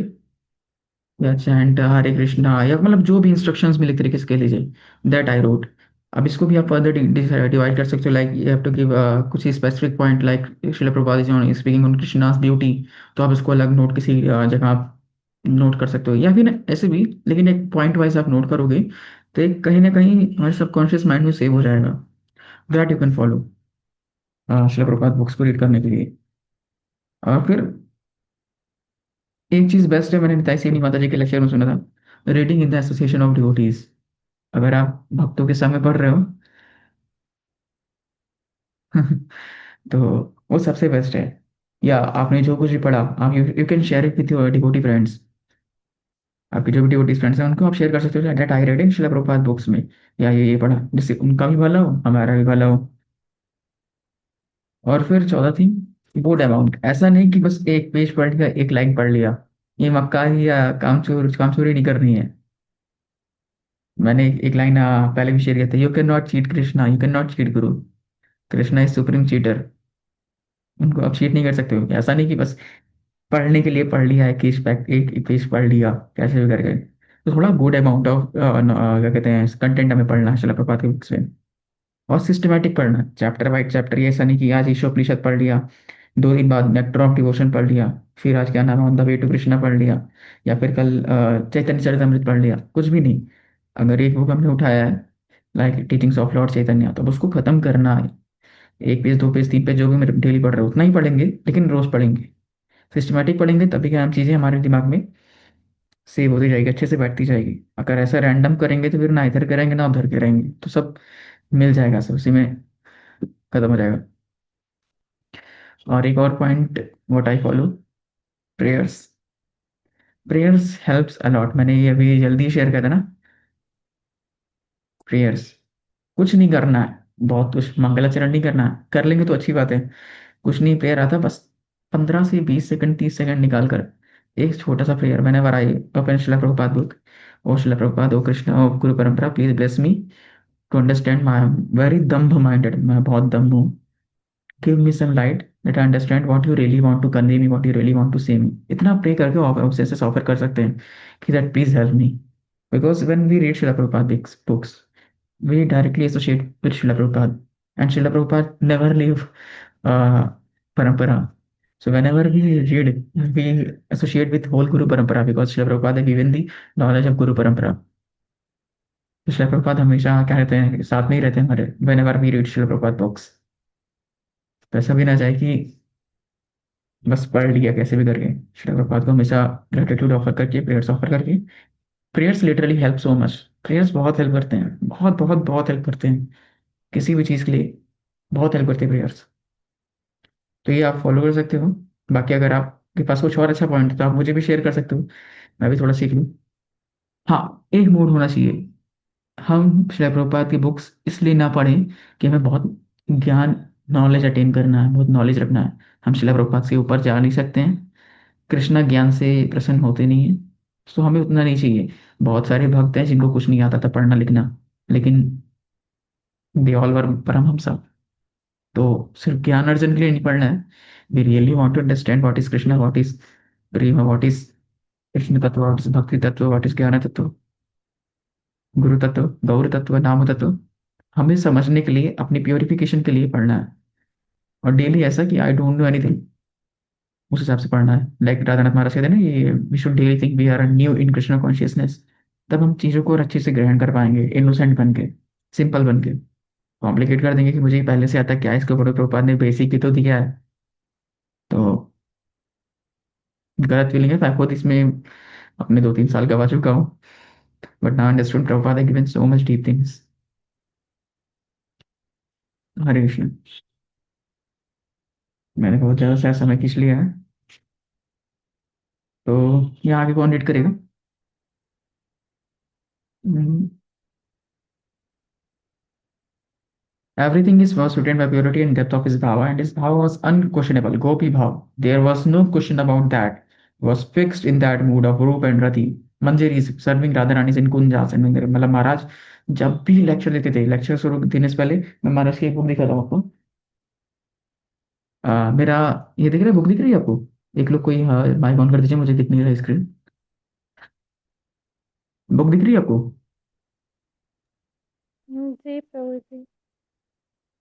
या चैंट हरे कृष्णा, या मतलब जो भी इंस्ट्रक्शंस मिले एक तरीके से कह लीजिए, दैट आई रोट। अब इसको भी आप फर्दर डिवाइड कर सकते हो, like you have to give कुछ specific point, like Srila Prabhupada is on speaking on Krishna's beauty, तो आप इसको अलग नोट किसी जगह आप नोट कर सकते हो, या फिर ऐसे भी, लेकिन एक पॉइंट वाइज आप नोट करोगे तो एक कहीं ना कहीं हमारे सबकॉन्शियस माइंड में सेव हो जाएगा। That you can follow Shila Prabhupada books को रीड करने के लिए। और फिर एक चीज बेस्ट है, मैंने निताई सेनी माता जी के लेक्चर में सुना था, reading in the association of devotees. अगर आप भक्तों के सामने पढ़ रहे हो तो वो सबसे बेस्ट है। या आपने जो कुछ भी पढ़ा, आप you can share it with your devotee friends. आपके जो भी डिवोटी फ्रेंड्स हैं उनको आप शेयर कर सकते हो, that I read in Shila Prabhupada books में, या ये पढ़ा, जिससे उनका भी भला हो हमारा भी भला हो। और फिर चौथा थिंग, गुड अमाउंट, ऐसा नहीं कि बस एक पेज पढ़ लिया, एक लाइन पढ़ लिया, ये मक्कारी या कामचोरी नहीं करनी है। मैंने एक लाइन पहले भी शेयर किया था, you can not cheat Krishna, you can not cheat Guru, Krishna is supreme cheater. उनको आप चीट नहीं कर सकते हो। ऐसा नहीं कि बस पढ़ने के लिए पढ़ लिया है, कि एक पेज पढ़ लिया कैसे भी करके। तो थोड़ा गुड अमाउंट ऑफ क्या कहते हैं कंटेंट हमें पढ़ना है शिला प्रपात के बुक्स में, और सिस्टमेटिक पढ़ना, चैप्टर बाई चैप्टर। ये ऐसा नहीं कि आज ईशोपनिषद पढ़ लिया, 2 दिन बाद नेक्टर ऑफ डिवोशन पढ़ लिया, फिर आज क्या नाम है on the way to Krishna पढ़ लिया, या फिर कल चैतन्य चरितमृत पढ़ लिया, कुछ भी नहीं। अगर एक बुक हमने उठाया है, लाइक टीचिंग्स ऑफ लॉर्ड चैतन्य, तो अब उसको खत्म करना है। 1 पेज 2 पेज 3 पेज जो भी मेरे डेली पढ़ रहे हो उतना ही पढ़ेंगे, लेकिन रोज पढ़ेंगे, सिस्टमेटिक पढ़ेंगे, तभी क्या हम चीज़ें हमारे दिमाग में सेव होती जाएगी, अच्छे से बैठती जाएगी। अगर ऐसा रैंडम करेंगे तो फिर ना इधर करेंगे ना उधर करेंगे, तो सब मिल जाएगा, सब उसी में खत्म हो जाएगा। और एक और point, what I follow, prayers. Prayers helps a lot, मैंने ये अभी जल्दी शेयर किया था ना। प्रेयर्स कुछ नहीं करना है, बहुत कुछ मंगलाचरण नहीं करना है, कर लेंगे तो अच्छी बात है, कुछ नहीं, प्रेयर आता बस 15 से 20 सेकंड 30 सेकंड निकाल कर एक छोटा सा प्रेयर। मैंने I open Shila Prabhupada book, O Shila Prabhupada, O Krishna, O guru parampara, please bless me to understand, my very dambha minded, मैं बहुत दम्भ हूँ, give me some light that I understand what you really want to convey me, what you really want to say me. इतना pray करके offer offer कर सकते हैं कि that please help me, because when we read Srila Prabhupada books, we directly associate with Srila Prabhupada, and Srila Prabhupada never leave parampara. So whenever we read, we associate with whole Guru Parampara, because Srila Prabhupada have given the knowledge of Guru Parampara. तो Srila Prabhupada हमेशा क्या रहते हैं, साथ में ही रहते हैं हमारे, whenever we read Srila Prabhupada books। तो ऐसा भी ना जाए कि बस पढ़ लिया कैसे भी करके। Srila Prabhupada को हमेशा ग्रेटिट्यूड ऑफर करके, प्रेयर्स ऑफर करके। Prayers literally help so much, prayers बहुत हेल्प करते हैं, बहुत बहुत बहुत हेल्प करते हैं किसी भी चीज़ के लिए, बहुत हेल्प करते हैं प्रेयर्स। तो ये आप फॉलो कर सकते हो। बाकी अगर आपके पास कुछ और अच्छा पॉइंट है तो आप मुझे भी शेयर कर सकते हो, मैं भी थोड़ा सीख लूँ। हाँ, एक मूड होना चाहिए, हम श्री प्रभुपाद की बुक्स इसलिए ना पढ़ें कि हमें बहुत ज्ञान नॉलेज अटेन करना है, बहुत नॉलेज रखना है। हम शिला प्रभुपाद से ऊपर जा नहीं सकते हैं, कृष्णा ज्ञान से प्रसन्न होते नहीं है, तो हमें उतना नहीं चाहिए। बहुत सारे भक्त हैं जिनको कुछ नहीं आता था पढ़ना लिखना, लेकिन दे ऑल वर परमहंस। तो सिर्फ ज्ञान अर्जन के लिए नहीं पढ़ना है, we really want to understand what is Krishna, what is prem, what is Krishna tattva, what is भक्ति तत्व, व्हाट इज ज्ञान तत्व, गुरु तत्व, गौर तत्व, नाम तत्व। हमें समझने के लिए, अपनी प्योरिफिकेशन के लिए पढ़ना है। और डेली ऐसा कि आई डोंट नो एनीथिंग, उस हिसाब से पढ़ना है। लाइक राधानाथ महाराज कहते हैं ना, ये we should daily think we are new in Krishna consciousness. तब हम चीज़ों को और अच्छे से ग्रहण कर पाएंगे, इनोसेंट बन के, सिंपल बन के। कॉम्प्लिकेट कर देंगे कि मुझे ये पहले से आता है क्या, इसके ऊपर प्रभुपाद ने बेसिक भी तो दिया है, तो गलत फीलिंग है, मैं खुद इसमें अपने 2-3 साल गवा चुका हूँ, but now understood Prabhupada given so much deep things. Hare Krishna. मैंने बहुत ज़्यादा सा समय खींच लिया है, तो ये आगे कौन रीड करेगा? Everything is was written by purity and depth of his bhava, and his bhava was unquestionable. Gopi bhav. There was no question about that. Was fixed in that mood of Rup and Rati. Manjaris serving Radharani's in Kunjas and Mandira. मतलब महाराज जब भी lecture देते थे, lecture शुरू देने से पहले मैं महाराज की एक बुक दिखाता हूँ आपको। मेरा ये दिख रहा है, बुक दिख रही है आपको? एक लोग कोई माइक ऑन कर दीजिए, मुझे दिख नहीं रहा स्क्रीन। बुक दिख रही है आपको? जी प्रभु जी।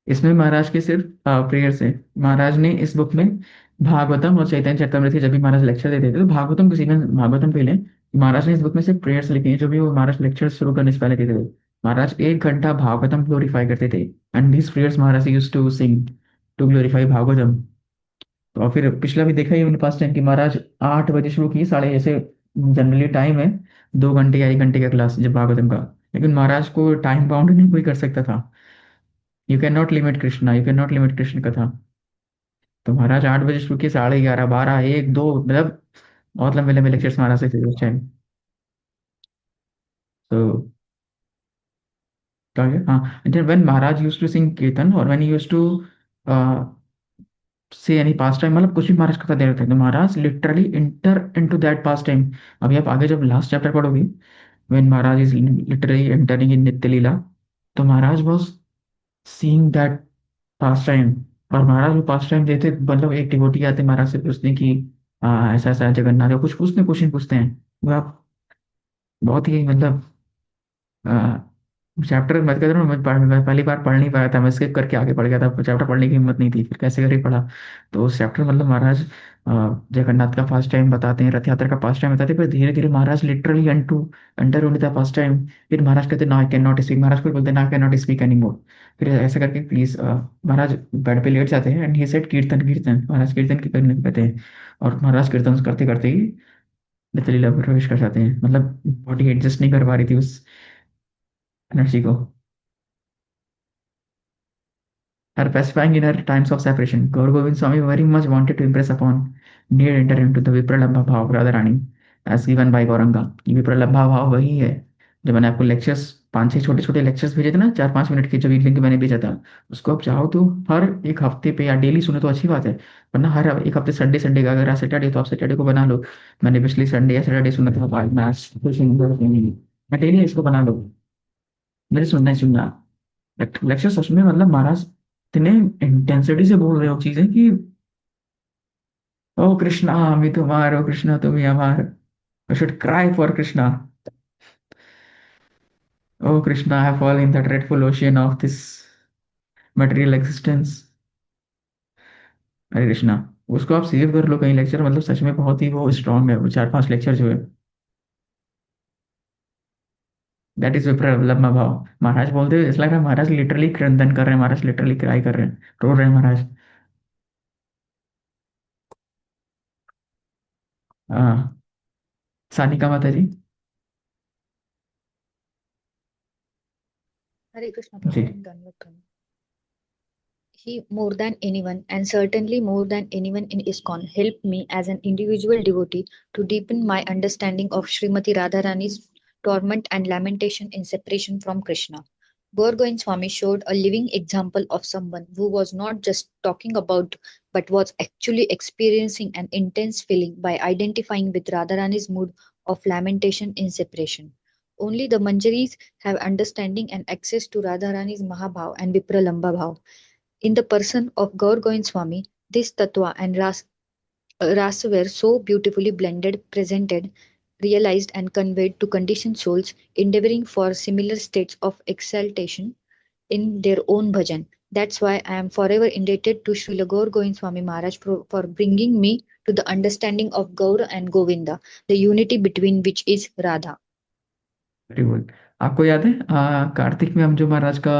इसमें महाराज के सिर्फ प्रेयर्स है। महाराज ने इस बुक में भागवतम और चैतन्य चरितमृत जब भी महाराज लेक्चर देते थे, तो भागवतम किसी में भागवतम पहले महाराज ने इस बुक में सिर्फ प्रेयर्स लिखी हैं, जो भी वो महाराज लेक्चर शुरू करने से पहले देते थे। महाराज 1 घंटा भागवतम ग्लोरीफाई करते थे, and this prayers Maharaj use to sing to glorify Bhagavatam. तो और फिर पिछला भी देखा ही उन्होंने पास टाइम की महाराज 8 बजे शुरू की, साढ़े जैसे जनरली टाइम है 2 घंटे या 1 घंटे का क्लास जब भागवतम का, लेकिन महाराज को टाइम बाउंड नहीं कोई कर सकता था। You can not limit Krishna, you can not limit Krishna कथा। तो महाराज 8 बजे शुरू किए, 11:30, 12, 1, 2, मतलब बहुत लंबे लंबे लेक्चर्स महाराज से थे उस टाइम। तो क्या है, हाँ, when Maharaj use to sing kirtan और when use to say any pastime, मतलब कुछ भी महाराज करता दे रहे थे, तो Maharaj literally enter into that pastime. अभी आप आगे जब लास्ट चैप्टर पढ़ोगे, when Maharaj is literally entering in nitya lila, तो Maharaj was seeing that pastime. और महाराज वो पास टाइम देते, मतलब एक डिवोटी आते महाराज से पूछते हैं कि ऐसा ऐसा जगन्नाथ है, कुछ पूछते, क्वेश्चन पूछते हैं, वो आप बहुत ही मतलब चैप्टर मत कर रहा हूँ, मैं पहली बार पढ़ नहीं पाया था, मैं स्किप करके आगे पढ़ गया था, चैप्टर पढ़ने की हिम्मत नहीं थी, फिर कैसे करके पढ़ा। तो उस चैप्टर मतलब महाराज जगन्नाथ का फास्ट टाइम बताते हैं, रथ यात्रा का फास्ट टाइम बताते हैं, फिर धीरे धीरे महाराज लिटरली अंडर होने था फास्ट टाइम। फिर महाराज कहते ना आई कैन नॉट स्पीक, महाराज को बोलते ना आई can not speak any more. फिर ऐसा करके प्लीज महाराज बेड पे लेट जाते हैं, एंड ही सेड कीर्तन कीर्तन, महाराज कीर्तन की करने को कहते हैं, और महाराज कीर्तन करते करते ही नित्य लीला में प्रवेश कर जाते हैं। मतलब बॉडी एडजस्ट नहीं कर पा रही थी उस एनर्जी को। Her pacifying in her times of separation. Gaur Govind Swami very much wanted to impress upon near enter into the Vipralambha Bhav of Radharani as given by Gauranga। ये विप्रलंभा भाव वही है जो मैंने आपको लेक्चर्स 5-6 छोटे छोटे लेक्चर्स भेजे थे ना, 4-5 मिनट के, जो लिंक मैंने भेजा था, उसको आप चाहो तो हर एक हफ्ते पे या डेली सुनो तो अच्छी बात है, वरना हर एक हफ्ते संडे संडे का, अगर आज सैटरडे तो आप सैटरडे को बना लो। मैंने पिछले संडे या सैटरडे सुना था, मैं डेली इसको बना लो, मेरे सुनना ही सुनना। लेक्चर सच में मतलब महाराज इतने इंटेंसिटी से बोल रहे हो चीजें कि ओ कृष्णा हम ही तुम्हारे, ओ कृष्णा तुम ही हमारे, we should cry for Krishna, O Krishna I fall in the dreadful ocean of this material existence. Hare Krishna. उसको आप सेव कर लो कहीं लेक्चर, मतलब सच में बहुत ही वो स्ट्रांग है, वो 4-5 लेक्चर जो है, दैट इज विप्रलंबा भाव। महाराज बोलते हुए ऐसा लग रहा है महाराज लिटरली क्रंदन कर रहे हैं, महाराज लिटरली क्राई कर रहे हैं, रो रहे हैं महाराज। हाँ, सानिका माता जी। हरे कृष्ण जी। प्रभु, दंडवत प्रणाम। He, more than anyone, and certainly more than anyone in ISKCON, helped me as an individual devotee to deepen my understanding of Srimati Radharani's torment and lamentation in separation from Krishna. Gaur Govind Swami showed a living example of someone who was not just talking about but was actually experiencing an intense feeling by identifying with Radharani's mood of lamentation in separation. Only the Manjaris have understanding and access to Radharani's Mahabhav and Vipralamba Bhav. In the person of Gaur Govind Swami, this tattva and rasa were so beautifully blended, presented, realized, and conveyed to conditioned souls endeavoring for similar states of exaltation in their own bhajan. That's why I am forever indebted to Srila Gaur Govind Swami Maharaj for bringing me to the understanding of Gaur and Govinda, the unity between which is Radha. Very good. आपको याद है कार्तिक में हम जो महाराज का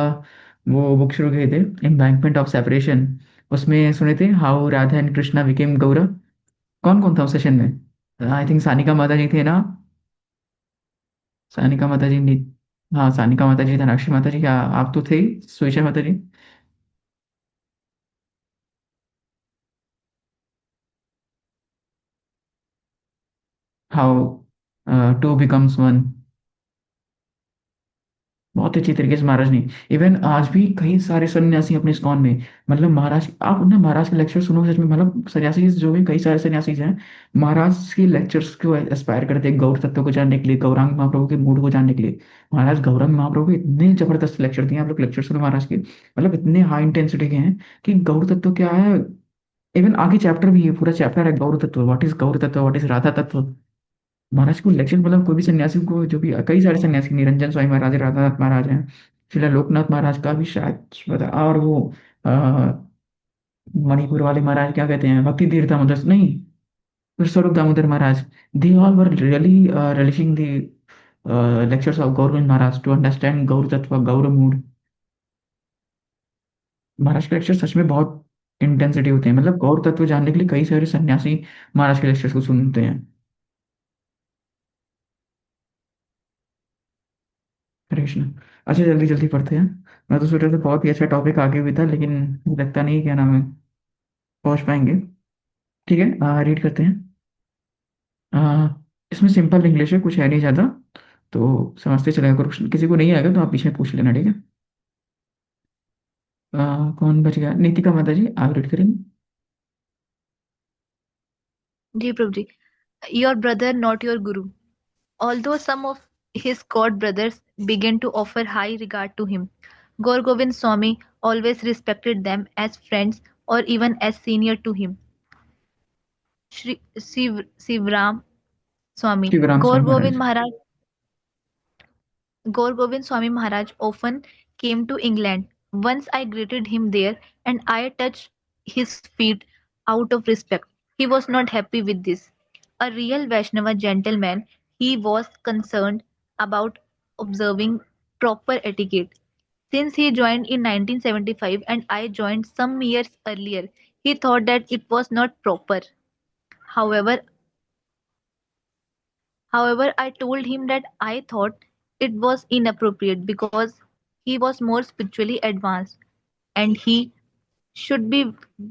वो book शुरू किए थे, एम्बैंकमेंट ऑफ सेपरेशन, उसमें सुने थे how Radha and Krishna became Gaurav. कौन कौन था उस सेशन में? आई थिंक सानिका माता जी थे ना? सानिका माता जी नहीं? हाँ, सानिका माता जी, धनाक्षी माता जी, क्या आप तो थे ही, सुइशा माता जी। How to becomes one. बहुत अच्छी तरीके से महाराज ने, इवन आज भी कई सारे सन्यासी अपने इस्कॉन में, मतलब महाराज, आप ना महाराज के लेक्चर सुनो सच में, मतलब सन्यासी जो भी कई सारे सन्यासी हैं, महाराज के लेक्चर्स को एस्पायर करते हैं गौर तत्व को जानने के लिए, गौरांग महाप्रभु के मूड को जानने के लिए। महाराज गौरांग महाप्रभु के इतने जबरदस्त लेक्चर दिए, आप लोग लेक्चर सुनो महाराज के, मतलब इतने हाई इंटेंसिटी के हैं कि गौर तत्व क्या है। इवन आगे चैप्टर भी है, पूरा चैप्टर है गौर तत्व, व्हाट इज गौर तत्व, व्हाट इज राधा तत्व। महाराज को इलेक्शन, मतलब कोई भी सन्यासी को, जो भी कई सारे सन्यासी, निरंजन स्वामी महाराज, राधानाथ महाराज हैं, शिला लोकनाथ महाराज का भी शायद पता, और वो अ, मणिपुर वाले महाराज क्या कहते हैं, भक्ति तीर्थ दामोदर नहीं, फिर Swarup Damodar Maharaj, they all were really relishing the lectures of Gaurav Maharaj to understand Gaur tattva, Gaur mood. महाराज के लेक्चर सच में बहुत इंटेंसिटी होते हैं, मतलब गौर तत्व जानने के लिए कई सारे सन्यासी महाराज के लेक्चर्स को सुनते हैं। हरे कृष्ण। अच्छा, जल्दी जल्दी पढ़ते हैं। मैं तो सोच रहा था बहुत ही अच्छा टॉपिक आगे भी था, लेकिन लगता नहीं क्या नाम है पहुंच पाएंगे। ठीक है, रीड करते हैं। आ, इसमें सिंपल इंग्लिश है, कुछ है नहीं ज़्यादा, तो समझते चलेगा। कुछ किसी को नहीं आएगा तो आप पीछे पूछ लेना, ठीक है? कौन बच गया? नीतिका माता जी, आप रीड करेंगे? जी प्रभु जी। Your brother, not your guru. Although some of his court brothers began to offer high regard to him, Gaur Govind Swami always respected them as friends or even as senior to him. Shri Sivram Swami. Shivram Gaur Swami Govind Maharaj. Maharaj Gaur Govind Swami Maharaj often came to England. Once I greeted him there and I touched his feet out of respect. He was not happy with this. A real Vaishnava gentleman, he was concerned about observing proper etiquette. Since he joined in 1975 and I joined some years earlier, he thought that it was not proper. However, However, I told him that I thought it was inappropriate because he was more spiritually advanced and he should be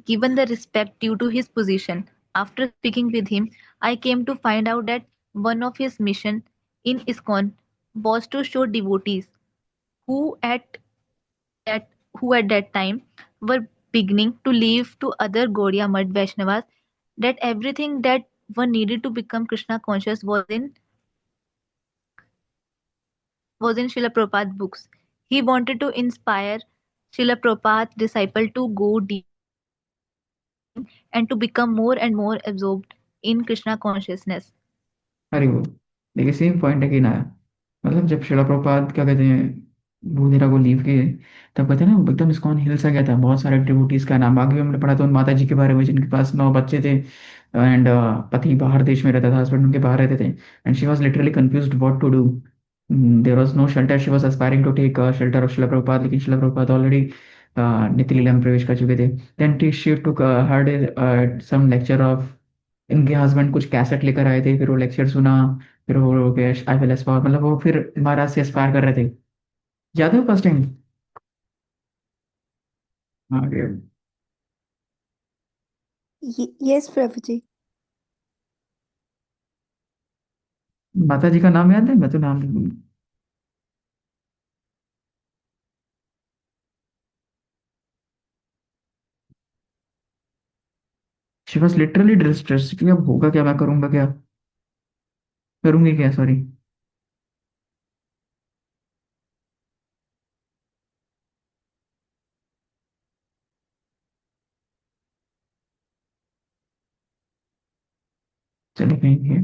given the respect due to his position. After speaking with him, I came to find out that one of his mission in ISKCON was to show devotees who at that time were beginning to leave to other Gaudiya Mad Vaishnavas that everything that one needed to become Krishna conscious was in Srila Prabhupada's books. He wanted to inspire Srila Prabhupada's disciple to go deep and to become more and more absorbed in Krishna consciousness. अरे वो देखिए, same point है कि ना, मतलब जब शिला प्रभुपाद क्या कहते हैं बूधेरा को लीव किए, तब कहते हैं ना वो एकदम इस्कॉन हिल सा गया था, बहुत सारे डिवोटीज का नाम आगे भी हमने पढ़ा था उन माता जी के बारे में जिनके पास 9 बच्चे थे, एंड पति बाहर देश में रहता था, हस्बैंड उनके बाहर रहते थे, and she was literally confused what to do. There was no shelter, she was aspiring to take shelter of Srila Prabhupada, लेकिन शिला प्रभुपाद ऑलरेडी नित्य लीला में प्रवेश कर चुके थे। Then she took heard some lecture of, इनके हस्बैंड कुछ कैसेट लेकर आए थे, फिर वो लेक्चर सुना, फिर वो हो गया आई विल एस्पायर, मतलब वो फिर महाराज से एस्पायर कर रहे थे। याद है फर्स्ट टाइम? हाँ ये यस प्रभु जी। माता जी का नाम याद है? मैं तो नाम शी वॉज लिटरली डिस्ट्रेस कि अब होगा क्या, मैं करूंगा क्या, करूंगी क्या, सॉरी। चले कहीं,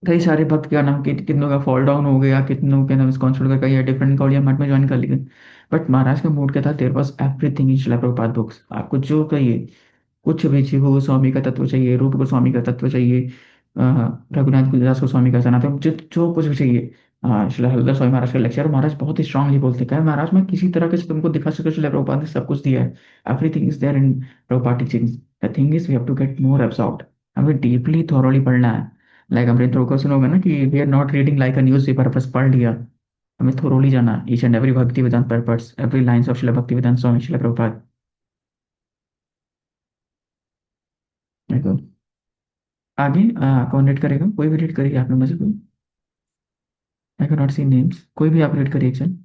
कई सारे भक्त क्या नाम कि कितनों का फॉल डाउन हो गया, कितनों के नाम इसको छोड़ कर कई डिफरेंट गौड़िया मठ में ज्वाइन कर लिए। बट महाराज का मूड क्या था, there was everything in Shila Prabhupada books, आपको जो चाहिए, कुछ भी चाहिए, वो गोस्वामी का तत्व चाहिए, रूप गोस्वामी का तत्व चाहिए, रघुनाथ गुरुदास गोस्वामी का सनातन, जो जो कुछ भी चाहिए, हाँ, श्रील हरिदास स्वामी महाराज का लेक्चर। महाराज बहुत ही स्ट्रांगली बोलते हैं, महाराज मैं किसी तरह से तुमको दिखा सकता, श्रील प्रभुपाद ने सब कुछ दिया है, everything is there in Prabhupada teachings, the thing is we have to get more absorbed, हमें डीपली थॉरोली पढ़ना है। लाइक अमृत को सुनोगे ना कि we are not reading like a news paper, बस पढ़ लिया, हमें थोरोली जाना each and every Bhakti Vedanta purpose, every lines of Srila Bhakti Vedanta स्वामी श्रील प्रभुपाद। देखो आगे कौन रीड करेगा, कोई भी रीड करिए आप लोग में से कोई, I can not see names, कोई भी आप रीड करिए एक जन।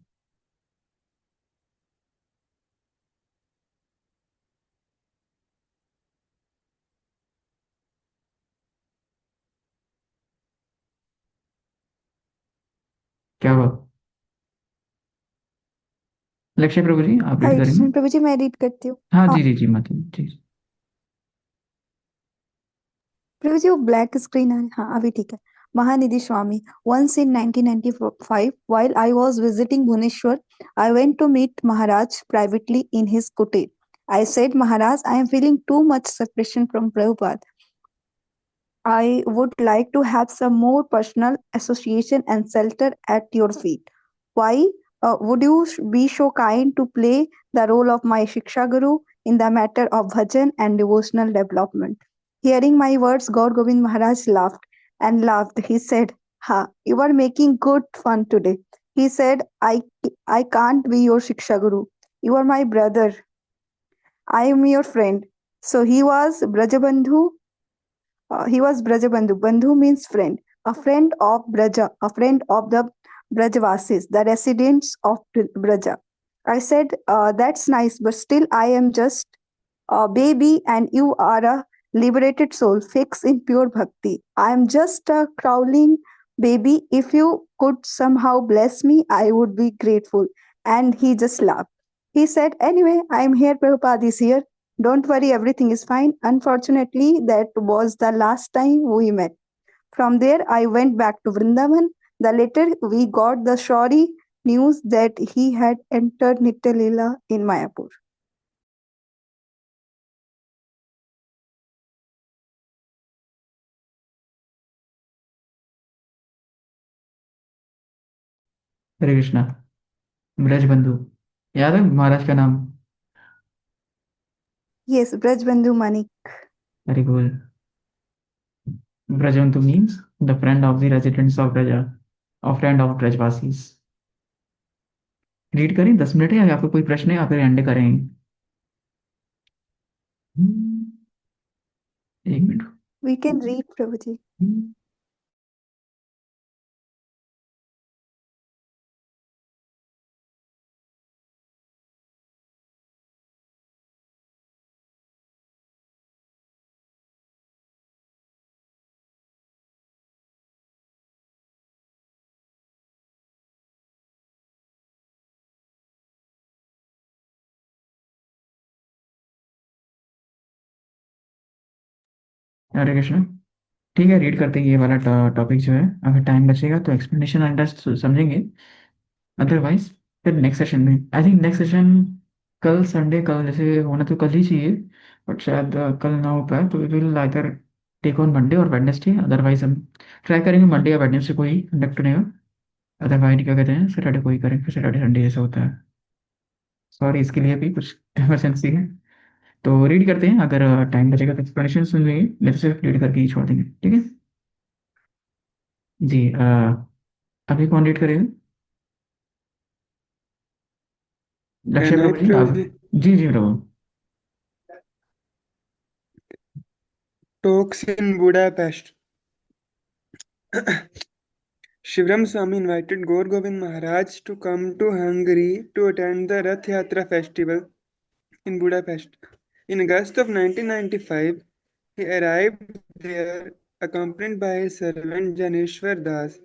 क्या हुआ? लक्ष्य प्रभु जी आप रीड हरे करेंगे? कृष्ण प्रभु जी, मैं रीड करती हूँ। हाँ हाँ जी जी जी माता जी। प्रभु जी, वो ब्लैक स्क्रीन है। हाँ अभी ठीक है। Mahanidhi Swami. Once in 1995, while I was visiting Bhubaneswar, I went to meet Maharaj privately in his kutir. I said, Maharaj, I am feeling too much separation from Prabhupada. I would like to have some more personal association and shelter at your feet. Why would you be so kind to play the role of my Shiksha Guru in the matter of bhajan and devotional development? Hearing my words, Gaur Govind Maharaj laughed and laughed. He said, Ha, you are making good fun today. He said, I can't be your Shiksha Guru. You are my brother. I am your friend. So he was Brajabandhu. Bandhu means friend. A friend of Braja, a friend of the Brajavasis, the residents of Braja. I said, that's nice, but still I am just a baby and you are a liberated soul fixed in pure bhakti. I am just a crawling baby. If you could somehow bless me, I would be grateful. And he just laughed. He said, anyway, I am here, Prabhupada is here. Don't worry, everything is fine. Unfortunately, that was the last time we met. From there, I went back to Vrindavan. The later we got the sorry news that he had entered Nitya Leela in Mayapur. हरे कृष्णा। ब्रज बंधु याद है महाराज का नाम? Yes, Brajbandhu Manik. Very good. Brajbandhu means the friend of the residents of Braja, और friend of ब्रजवासीज। Read करें 10 minute है, या आपको कोई प्रश्न है या फिर एंड करेंगे? 1 minute. We can read, Prabhuji. हरे कृष्ण। ठीक है, रीड करते हैं ये वाला टॉपिक जो है, अगर टाइम बचेगा तो एक्सप्लेनेशन अंडर समझेंगे, अदरवाइज फिर नेक्स्ट सेशन में। आई थिंक नेक्स्ट सेशन कल संडे, कल जैसे होना तो कल ही चाहिए, बट शायद कल ना हो पाए, तो we will either take on Monday और वेडनेसडे, अदरवाइज हम ट्राई करेंगे मंडे या वेडनेसडे को ही कंडक्ट करने का, अदरवाइज क्या कहते हैं सैटरडे को ही करेंगे, फिर सैटरडे संडे जैसा होता है। सॉरी इसके लिए भी कुछ इमरजेंसी है। तो रीड करते हैं, अगर टाइम बचेगा तो एक्सप्लेनेशन सुन लेंगे, नहीं तो सिर्फ रीड करके ही छोड़ देंगे, ठीक है जी। अभी कौन रीड करेगा? लक्ष्य Can I प्रभु जी आप? proceed? Ji ji Prabhu. Talks in Budapest. Shivram Swami invited Gaur Govind Maharaj to come to Hungary to attend the Rath Yatra festival in Budapest. In August of 1995, he arrived there accompanied by his servant Janeshwar Das.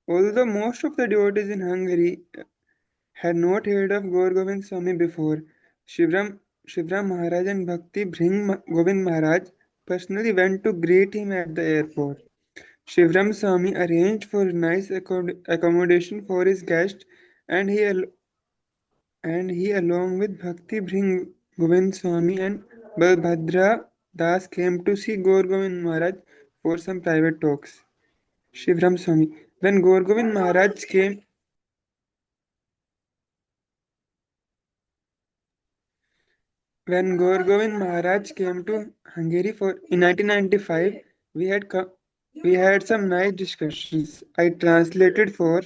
Although most of the devotees in Hungary had not heard of Gaur Govind Swami before, Shivram Maharaj and Bhakti Bhring Govind Maharaj personally went to greet him at the airport. Shivram Swami arranged for nice accommodation for his guest, and he along with Bhakti Bhring Govind Swami and Balbhadra Das came to see Gaur Govind Maharaj for some private talks. Shivram Swami. When Gorgovind Maharaj came When Gorgovind Maharaj came to Hungary in 1995, we had some nice discussions. I translated for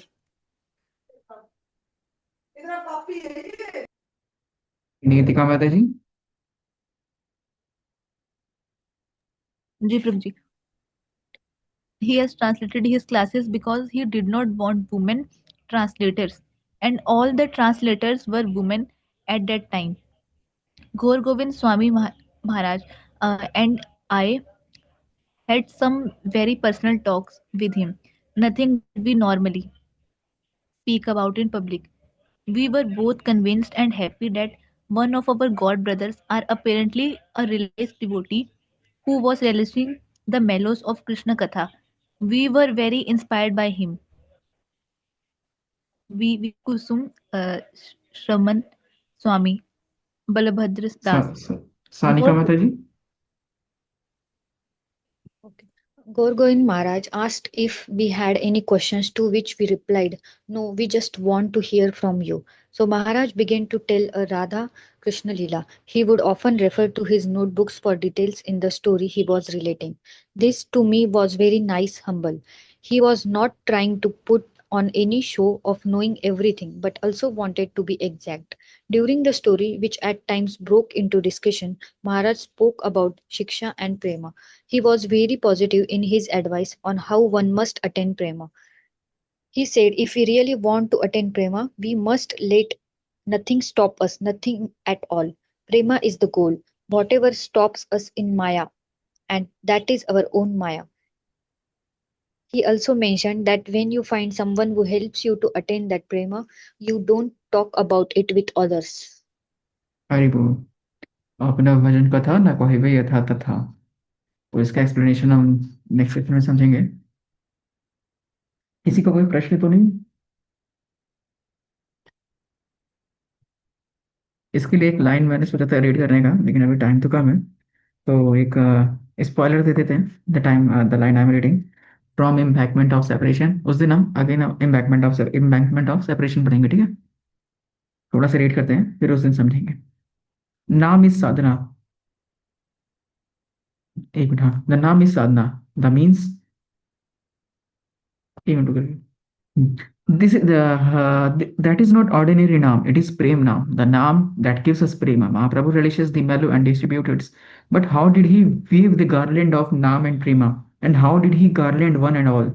Nitika माता जी। जी प्रभु जी. He has translated his classes because he did not want women translators, and all the translators were women at that time. Gaur Govind Swami Maharaj and I had some very personal talks with him, nothing that we normally speak about in public. We were both convinced and happy that one of our god brothers are apparently a realized devotee who was relishing the mellows of Krishna Katha. We were very inspired by him. We Kusum Shraman Swami Balabhadra Das. Sanika Gaur माता जी। Okay. Gorgoin Maharaj asked if we had any questions, to which we replied, "No, we just want to hear from you." So Maharaj began to tell a Radha Krishna Lila. He would often refer to his notebooks for details in the story he was relating. This to me was very nice, humble. He was not trying to put on any show of knowing everything, but also wanted to be exact. During the story, which at times broke into discussion, Maharaj spoke about Shiksha and Prema. He was very positive in his advice on how one must attain prema. He said, if we really want to attain prema, we must let nothing stop us, nothing at all. Prema is the goal. Whatever stops us in Maya, and that is our own Maya. He also mentioned that when you find someone who helps you to attain that prema, you don't talk about it with others. Hari बोल। अपना भजन कथा न कहिबे यथा तथा। तो इसका explanation हम नेक्स्ट सेक्शन में समझेंगे। किसी को कोई प्रश्न तो नहीं? इसके लिए एक लाइन मैंने सोचा था रीड करने का, लेकिन अभी टाइम तो कम है, तो एक स्पॉइलर दे देते हैं। The line I am reading from embankment of separation. उस दिन हम अगेन एम्बैंकमेंट ऑफ सेपरेशन पढ़ेंगे, ठीक है? थोड़ा सा रीड करते हैं, फिर उस दिन समझेंगे। नाम इज साधना। एक मिनट, हाँ, द नाम is Sadhana, the means this is that is not ordinary naam, it is prem naam, the naam that gives us prema. Mahaprabhu relishes the mellow and distributes it. But how did he weave the garland of naam and prema, and how did he garland one and all?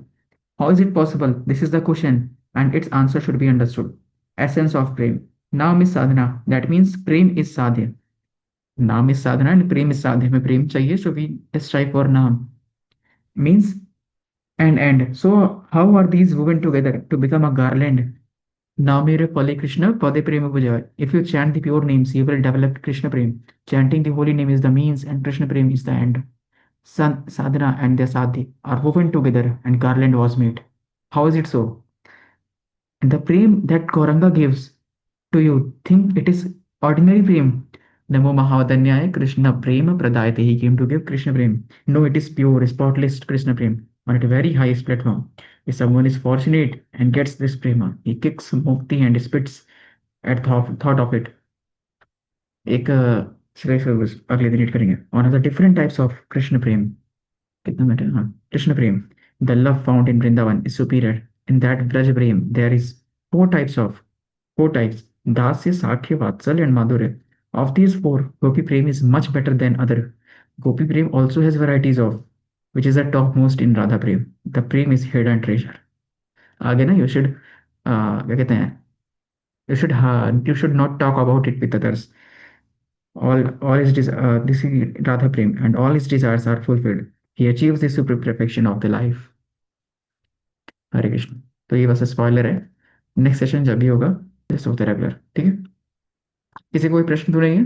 How is it possible? This is the question, and its answer should be understood. Essence of prem. Naam is sadhana, that means prem is sadhya. Naam is sadhana and prem is sadhya. हमें प्रेम चाहिए, so we strive for naam. Means and so how are these woven together to become a garland? Now mere Pali Krishna Pade Prema Bujaya. If you chant the pure names, you will develop Krishna Prem. Chanting the holy name is the means and Krishna Prem is the end. Sadhana and the sadhi are woven together and garland was made. How is it so? The prem that Gauranga gives to you, think it is ordinary prem? Namo Mahavadanyaya Krishna Prema Pradayate. He came to give Krishna Prem. No, it is pure, spotless Krishna Prem on a very highest platform. If someone is fortunate and gets this prema, he kicks mukti and spits at thought of it. एक अगले दिन read करेंगे on the different types of Krishna Prem. कितना minute है? हाँ, Krishna Prem. The love found in Vrindavan is superior. In that Braj Prem, there is four types: Dasya, Sakhya, Vatsalya, and Madhurya. Of these four, Gopi Prem is much better than other. Gopi Prem also has varieties of, which is the topmost in Radha Prem. The Prem is hidden treasure. आगे ना, you should क्या कहते हैं, you should not talk about it with others. All his this is Radha Prem, and all his desires are fulfilled. He achieves the supreme perfection of the life. हरे कृष्ण। तो ये बस spoiler है, next session जब भी होगा जैसे होता है रेगुलर, ठीक है? किसी को कोई प्रश्न तो नहीं है?